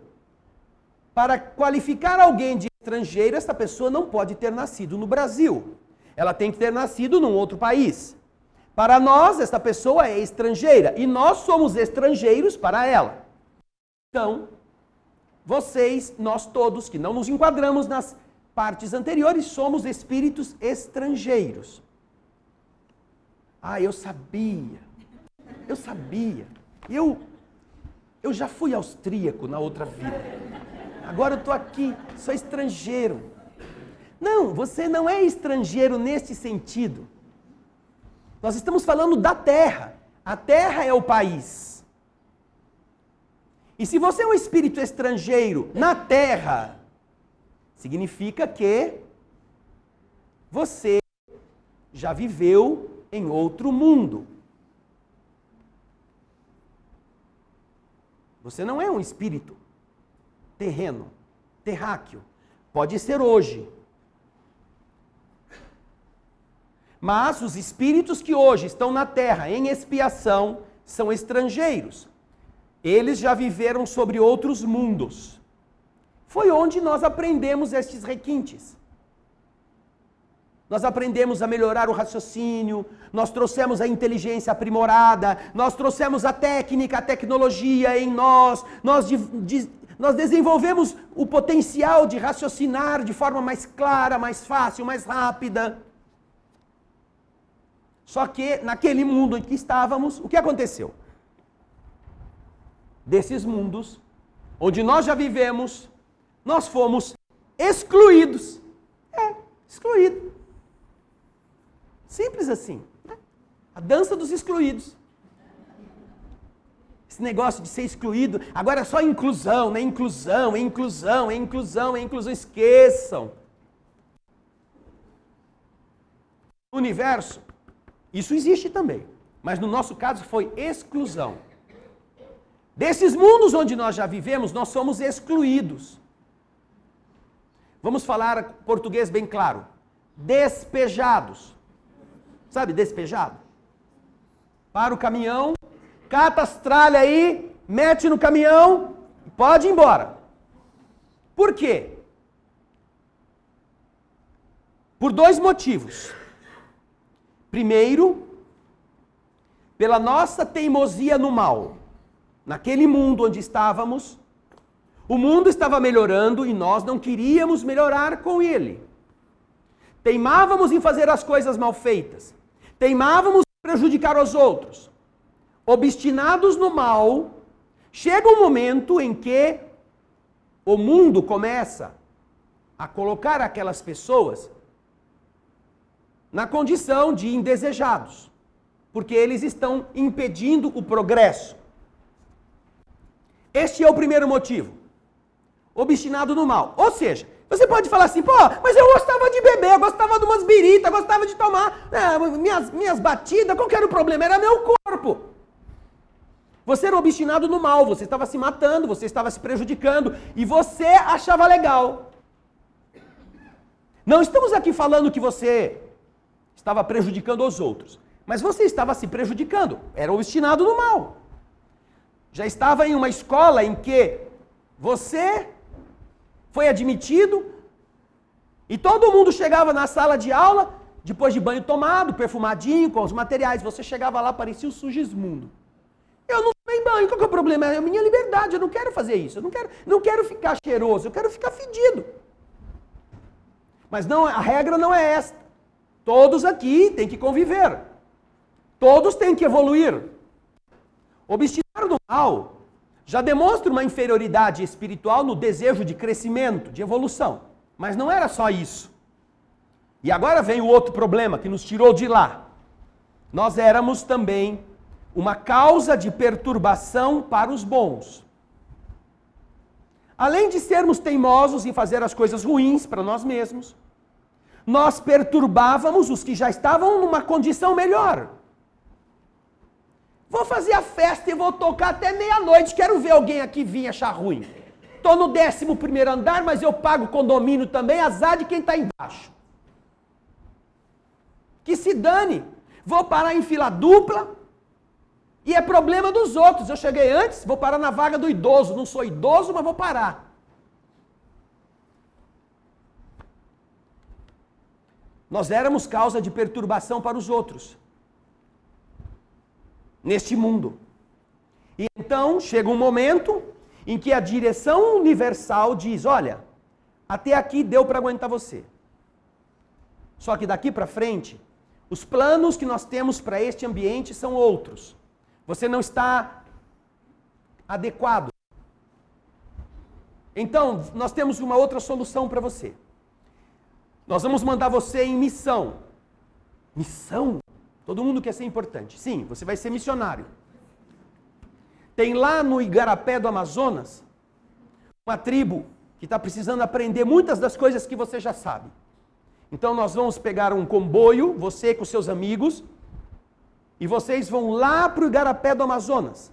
Para qualificar alguém de estrangeiro, essa pessoa não pode ter nascido no Brasil. Ela tem que ter nascido num outro país. Para nós, esta pessoa é estrangeira e nós somos estrangeiros para ela. Então, vocês, nós todos que não nos enquadramos nas partes anteriores, somos espíritos estrangeiros. Ah, eu sabia. Eu já fui austríaco na outra vida. Agora eu estou aqui, sou estrangeiro. Não, você não é estrangeiro neste sentido. Nós estamos falando da Terra. A Terra é o país. E se você é um espírito estrangeiro na Terra, significa que você já viveu em outro mundo. Você não é um espírito terreno, terráqueo. Pode ser hoje. Mas os espíritos que hoje estão na Terra em expiação são estrangeiros. Eles já viveram sobre outros mundos. Foi onde nós aprendemos estes requintes. Nós aprendemos a melhorar o raciocínio, nós trouxemos a inteligência aprimorada, nós trouxemos a técnica, a tecnologia em nós desenvolvemos o potencial de raciocinar de forma mais clara, mais fácil, mais rápida. Só que naquele mundo em que estávamos, o que aconteceu? Desses mundos, onde nós já vivemos, nós fomos excluídos. Excluído. Simples assim. A dança dos excluídos. Esse negócio de ser excluído, agora é só inclusão, né? Inclusão. Esqueçam. No universo, isso existe também. Mas no nosso caso foi exclusão. Desses mundos onde nós já vivemos, nós somos excluídos. Vamos falar português bem claro. Despejados. Sabe, despejado? Para o caminhão, cata as tralhas aí, mete no caminhão, pode ir embora. Por quê? Por dois motivos. Primeiro, pela nossa teimosia no mal. Naquele mundo onde estávamos, o mundo estava melhorando e nós não queríamos melhorar com ele. Teimávamos em fazer as coisas mal feitas. Teimávamos em prejudicar os outros. Obstinados no mal, chega um momento em que o mundo começa a colocar aquelas pessoas na condição de indesejados, porque eles estão impedindo o progresso. Este é o primeiro motivo. Obstinado no mal. Ou seja, você pode falar assim, pô, mas eu gostava de beber, eu gostava de umas biritas, eu gostava de tomar minhas batidas, qual que era o problema? Era meu corpo. Você era obstinado no mal, você estava se matando, você estava se prejudicando, e você achava legal. Não estamos aqui falando que você estava prejudicando os outros, mas você estava se prejudicando, era obstinado no mal. Já estava em uma escola em que você foi admitido e todo mundo chegava na sala de aula, depois de banho tomado, perfumadinho, com os materiais, você chegava lá, parecia o Sugismundo. Eu não tomei banho, qual que é o problema? É a minha liberdade, eu não quero fazer isso, eu não quero ficar cheiroso, eu quero ficar fedido. Mas não, a regra não é esta. Todos aqui têm que conviver. Todos têm que evoluir. Obstinar no mal já demonstra uma inferioridade espiritual no desejo de crescimento, de evolução. Mas não era só isso. E agora vem o outro problema que nos tirou de lá. Nós éramos também uma causa de perturbação para os bons. Além de sermos teimosos em fazer as coisas ruins para nós mesmos, nós perturbávamos os que já estavam numa condição melhor. Vou fazer a festa e vou tocar até meia-noite, quero ver alguém aqui vir achar ruim. Estou no 11º andar, mas eu pago condomínio também, azar de quem está embaixo. Que se dane, vou parar em fila dupla, e é problema dos outros. Eu cheguei antes, vou parar na vaga do idoso. Não sou idoso, mas vou parar. Nós éramos causa de perturbação para os outros. Neste mundo. E então chega um momento em que a direção universal diz, olha, até aqui deu para aguentar você. Só que daqui para frente, os planos que nós temos para este ambiente são outros. Você não está adequado. Então, nós temos uma outra solução para você. Nós vamos mandar você em missão. Missão? Todo mundo quer ser importante. Sim, você vai ser missionário. Tem lá no Igarapé do Amazonas, uma tribo que está precisando aprender muitas das coisas que você já sabe. Então nós vamos pegar um comboio, você com seus amigos, e vocês vão lá para o Igarapé do Amazonas.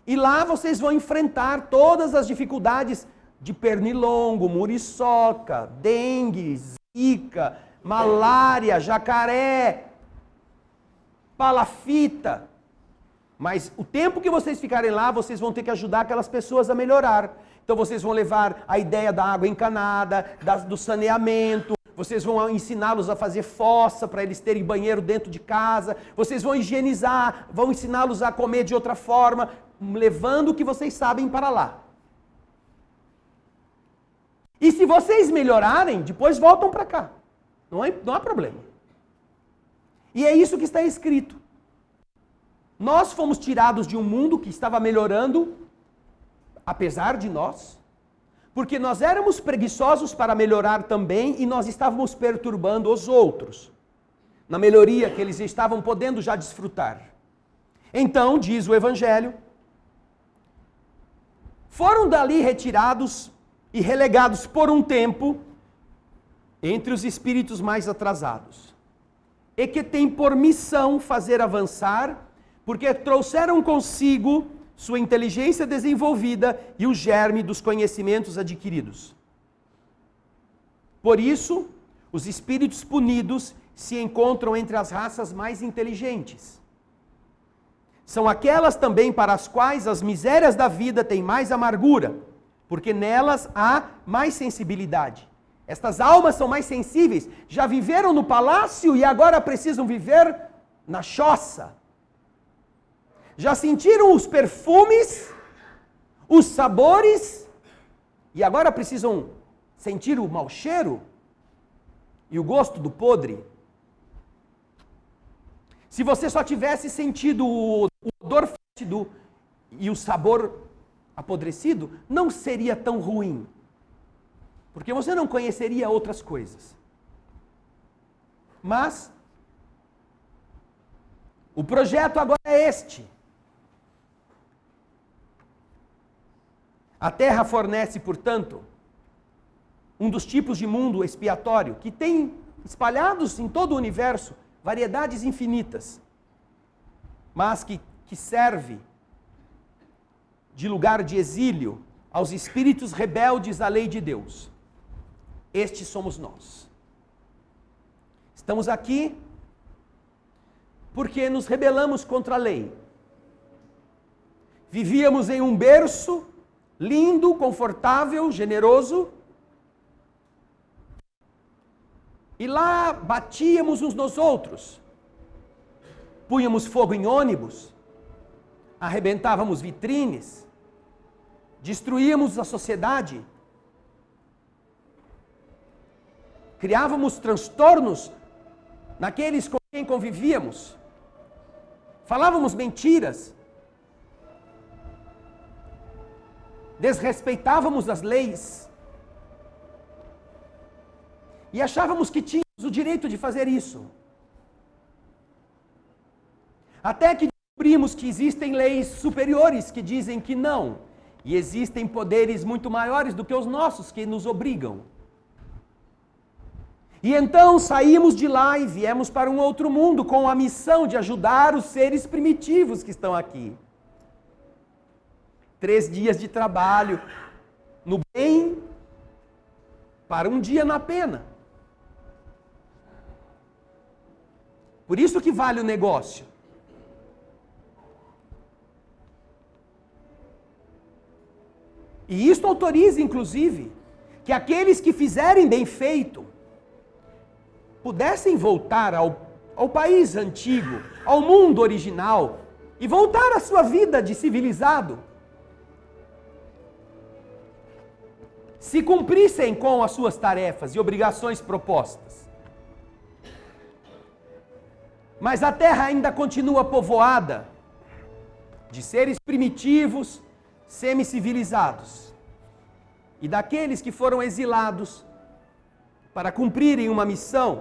E lá vocês vão enfrentar todas as dificuldades de pernilongo, muriçoca, dengue, zika, malária, jacaré, palafita. Mas o tempo que vocês ficarem lá, vocês vão ter que ajudar aquelas pessoas a melhorar. Então vocês vão levar a ideia da água encanada, do saneamento, vocês vão ensiná-los a fazer fossa para eles terem banheiro dentro de casa, vocês vão higienizar, vão ensiná-los a comer de outra forma, levando o que vocês sabem para lá. E se vocês melhorarem, depois voltam para cá. Não há problema. E é isso que está escrito. Nós fomos tirados de um mundo que estava melhorando, apesar de nós, porque nós éramos preguiçosos para melhorar também e nós estávamos perturbando os outros, na melhoria que eles estavam podendo já desfrutar. Então, diz o Evangelho, foram dali retirados e relegados por um tempo entre os espíritos mais atrasados, e que têm por missão fazer avançar, porque trouxeram consigo sua inteligência desenvolvida e o germe dos conhecimentos adquiridos. Por isso, os espíritos punidos se encontram entre as raças mais inteligentes. são aquelas também para as quais as misérias da vida têm mais amargura, porque nelas há mais sensibilidade. Estas almas são mais sensíveis, já viveram no palácio e agora precisam viver na choça. Já sentiram os perfumes, os sabores, e agora precisam sentir o mau cheiro e o gosto do podre. Se você só tivesse sentido o odor fétido e o sabor apodrecido, não seria tão ruim. Porque você não conheceria outras coisas. Mas o projeto agora é este. A Terra fornece, portanto, um dos tipos de mundo expiatório que tem espalhados em todo o universo variedades infinitas, mas que serve de lugar de exílio aos espíritos rebeldes à lei de Deus. Estes somos nós. Estamos aqui porque nos rebelamos contra a lei. Vivíamos em um berço lindo, confortável, generoso, e lá batíamos uns nos outros, punhamos fogo em ônibus, arrebentávamos vitrines, destruíamos a sociedade, criávamos transtornos naqueles com quem convivíamos, falávamos mentiras, desrespeitávamos as leis e achávamos que tínhamos o direito de fazer isso. Até que descobrimos que existem leis superiores que dizem que não, e existem poderes muito maiores do que os nossos que nos obrigam. E então saímos de lá e viemos para um outro mundo com a missão de ajudar os seres primitivos que estão aqui. 3 dias de trabalho no bem para um dia na pena. Por isso que vale o negócio. E isto autoriza, inclusive, que aqueles que fizerem bem feito pudessem voltar ao país antigo, ao mundo original, e voltar à sua vida de civilizado. Se cumprissem com as suas tarefas e obrigações propostas. Mas a terra ainda continua povoada de seres primitivos, semi-civilizados, e daqueles que foram exilados para cumprirem uma missão,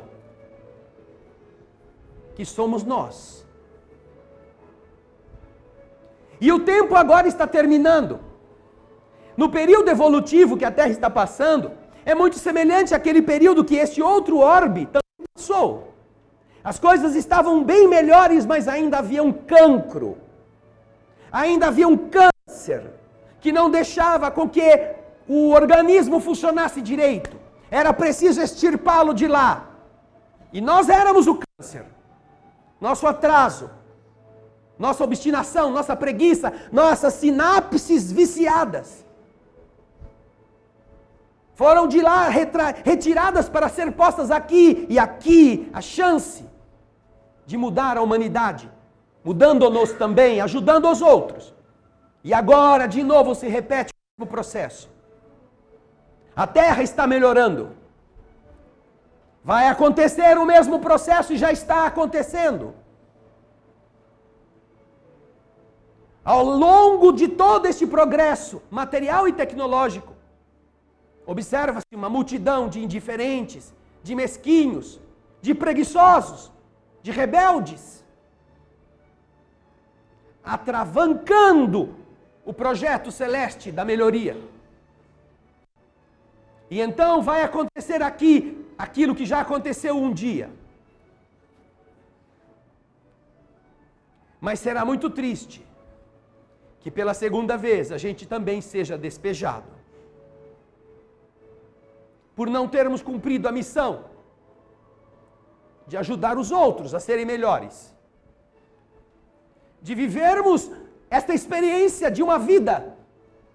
que somos nós. E o tempo agora está terminando. No período evolutivo que a Terra está passando, é muito semelhante àquele período que este outro orbe também passou. As coisas estavam bem melhores, mas ainda havia um cancro. Ainda havia um câncer que não deixava com que o organismo funcionasse direito. Era preciso extirpá-lo de lá. E nós éramos o câncer. Nosso atraso, nossa obstinação, nossa preguiça, nossas sinapses viciadas foram de lá retiradas para ser postas aqui, e aqui a chance de mudar a humanidade, mudando-nos também, ajudando os outros. E agora, de novo, se repete o processo. A Terra está melhorando. Vai acontecer o mesmo processo e já está acontecendo. Ao longo de todo este progresso material e tecnológico, observa-se uma multidão de indiferentes, de mesquinhos, de preguiçosos, de rebeldes, atravancando o projeto celeste da melhoria. E então vai acontecer aqui aquilo que já aconteceu um dia. Mas será muito triste que pela segunda vez a gente também seja despejado. Por não termos cumprido a missão de ajudar os outros a serem melhores. de vivermos esta experiência de uma vida,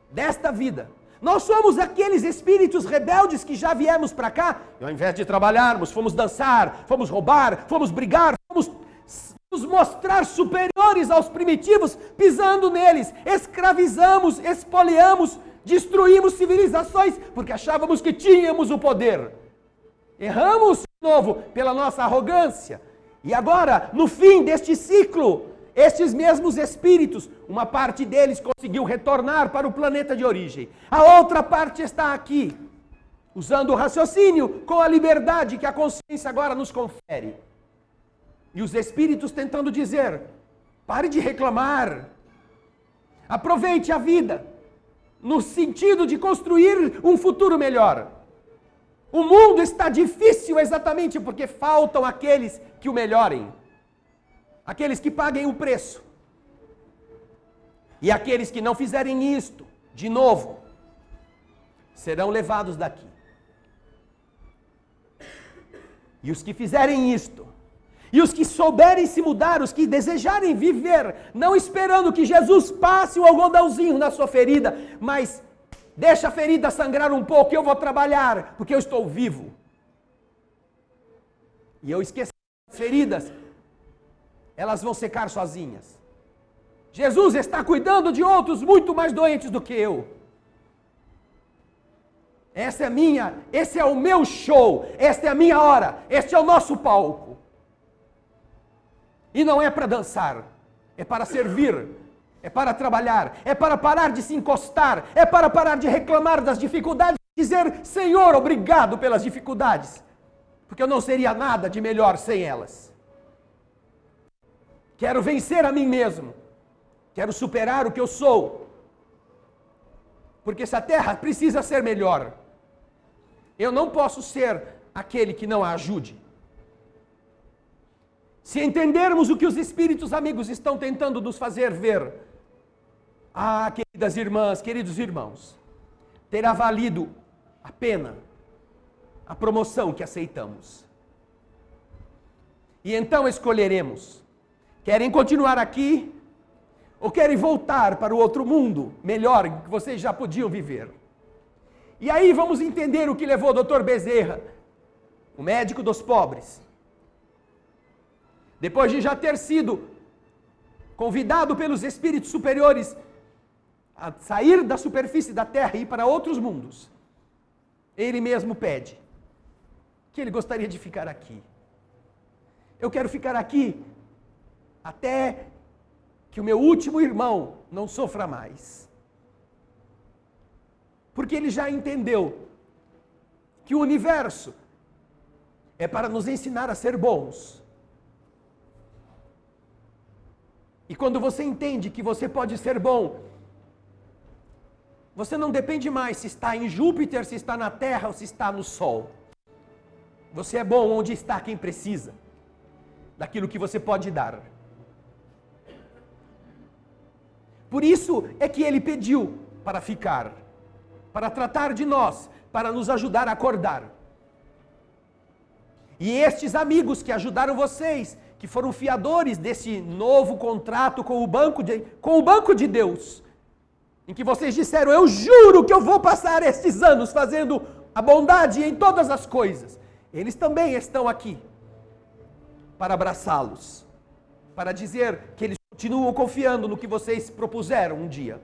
desta vida. Nós somos aqueles espíritos rebeldes que já viemos para cá, e ao invés de trabalharmos, fomos dançar, fomos roubar, fomos brigar, fomos nos mostrar superiores aos primitivos, pisando neles, escravizamos, espoliamos, destruímos civilizações, porque achávamos que tínhamos o poder. Erramos de novo pela nossa arrogância. E agora, no fim deste ciclo, estes mesmos espíritos, uma parte deles conseguiu retornar para o planeta de origem. A outra parte está aqui, usando o raciocínio com a liberdade que a consciência agora nos confere. E os espíritos tentando dizer, pare de reclamar, aproveite a vida, no sentido de construir um futuro melhor. O mundo está difícil exatamente porque faltam aqueles que o melhorem. Aqueles que paguem o preço. E aqueles que não fizerem isto, de novo, serão levados daqui. E os que fizerem isto, e os que souberem se mudar, os que desejarem viver, não esperando que Jesus passe o algodãozinho na sua ferida, mas deixa a ferida sangrar um pouco, eu vou trabalhar, porque eu estou vivo. E eu esqueci as feridas, elas vão secar sozinhas. Jesus está cuidando de outros muito mais doentes do que eu. Esse é o meu show, esta é a minha hora, este é o nosso palco. E não é para dançar, é para servir, é para trabalhar, é para parar de se encostar, é para parar de reclamar das dificuldades e dizer, Senhor, obrigado pelas dificuldades, porque eu não seria nada de melhor sem elas. Quero vencer a mim mesmo, quero superar o que eu sou, porque essa terra precisa ser melhor. Eu não posso ser aquele que não a ajude. Se entendermos o que os espíritos amigos estão tentando nos fazer ver, queridas irmãs, queridos irmãos, terá valido a pena a promoção que aceitamos. E então escolheremos, querem continuar aqui ou querem voltar para o outro mundo melhor que vocês já podiam viver. E aí vamos entender o que levou o Dr. Bezerra, o médico dos pobres, depois de já ter sido convidado pelos espíritos superiores a sair da superfície da Terra e ir para outros mundos, ele mesmo pede que ele gostaria de ficar aqui. Eu quero ficar aqui até que o meu último irmão não sofra mais. Porque ele já entendeu que o universo é para nos ensinar a ser bons. E quando você entende que você pode ser bom, você não depende mais se está em Júpiter, se está na Terra ou se está no Sol. Você é bom onde está quem precisa, daquilo que você pode dar. Por isso é que ele pediu para ficar, para tratar de nós, para nos ajudar a acordar. E estes amigos que ajudaram vocês, que foram fiadores desse novo contrato com o banco de Deus, em que vocês disseram, eu juro que eu vou passar estes anos fazendo a bondade em todas as coisas. Eles também estão aqui para abraçá-los, para dizer que eles continuam confiando no que vocês propuseram um dia.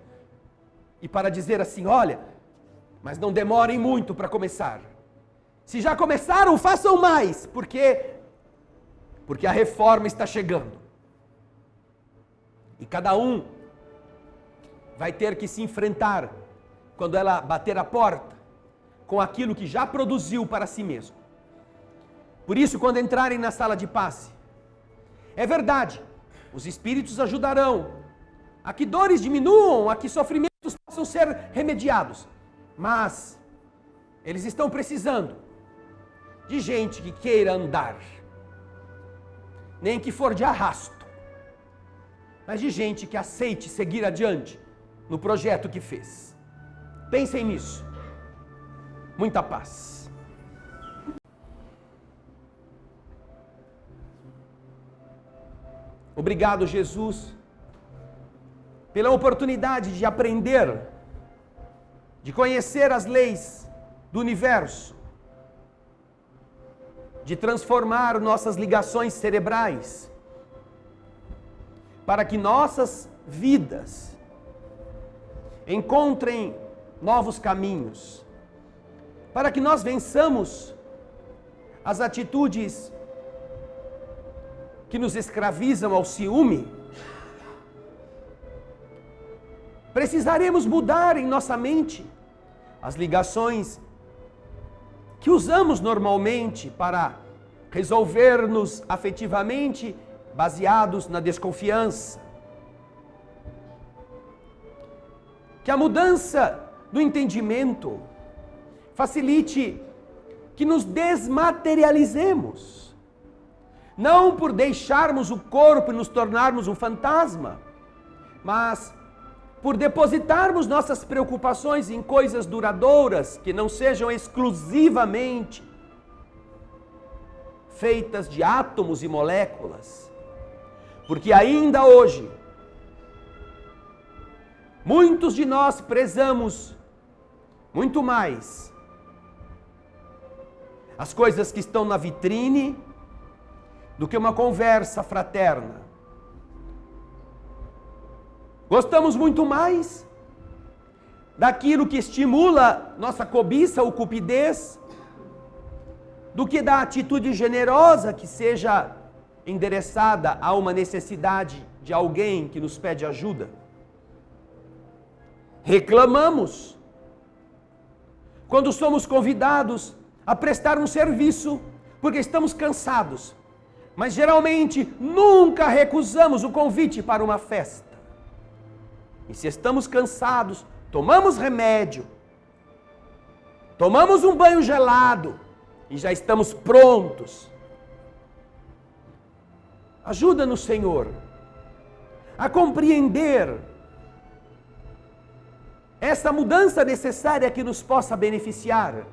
E para dizer assim, olha, mas não demorem muito para começar. Se já começaram, façam mais, porque a reforma está chegando. E cada um vai ter que se enfrentar, quando ela bater a porta, com aquilo que já produziu para si mesmo. Por isso, quando entrarem na sala de passe, é verdade, os espíritos ajudarão a que dores diminuam, a que sofrimentos possam ser remediados. Mas eles estão precisando de gente que queira andar. Nem que for de arrasto, mas de gente que aceite seguir adiante no projeto que fez. Pensem nisso. Muita paz. Obrigado, Jesus, pela oportunidade de aprender, de conhecer as leis do universo, de transformar nossas ligações cerebrais, para que nossas vidas encontrem novos caminhos, para que nós vençamos as atitudes que nos escravizam ao ciúme. Precisaremos mudar em nossa mente as ligações que usamos normalmente para resolver-nos afetivamente, baseados na desconfiança. Que a mudança do entendimento facilite que nos desmaterializemos, não por deixarmos o corpo e nos tornarmos um fantasma, mas por depositarmos nossas preocupações em coisas duradouras que não sejam exclusivamente feitas de átomos e moléculas. Porque ainda hoje, muitos de nós prezamos muito mais as coisas que estão na vitrine do que uma conversa fraterna. Gostamos muito mais daquilo que estimula nossa cobiça ou cupidez do que da atitude generosa que seja endereçada a uma necessidade de alguém que nos pede ajuda. Reclamamos quando somos convidados a prestar um serviço porque estamos cansados, mas geralmente nunca recusamos o convite para uma festa. E se estamos cansados, tomamos remédio, tomamos um banho gelado e já estamos prontos. Ajuda-nos, Senhor, a compreender essa mudança necessária que nos possa beneficiar.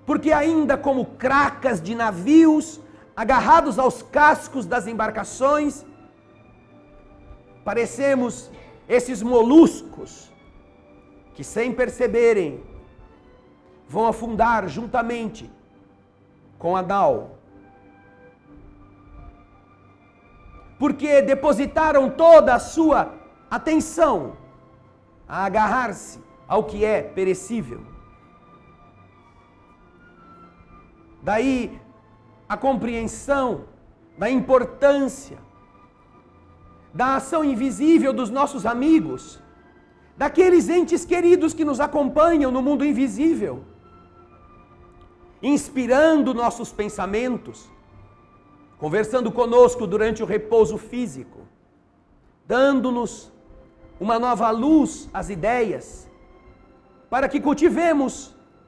Porque ainda como cracas de navios, agarrados aos cascos das embarcações, parecemos esses moluscos que, sem perceberem, vão afundar juntamente com a nau. Porque depositaram toda a sua atenção a agarrar-se ao que é perecível. Daí a compreensão da importância da ação invisível dos nossos amigos, daqueles entes queridos que nos acompanham no mundo invisível, inspirando nossos pensamentos, conversando conosco durante o repouso físico, dando-nos uma nova luz às ideias, para que cultivemos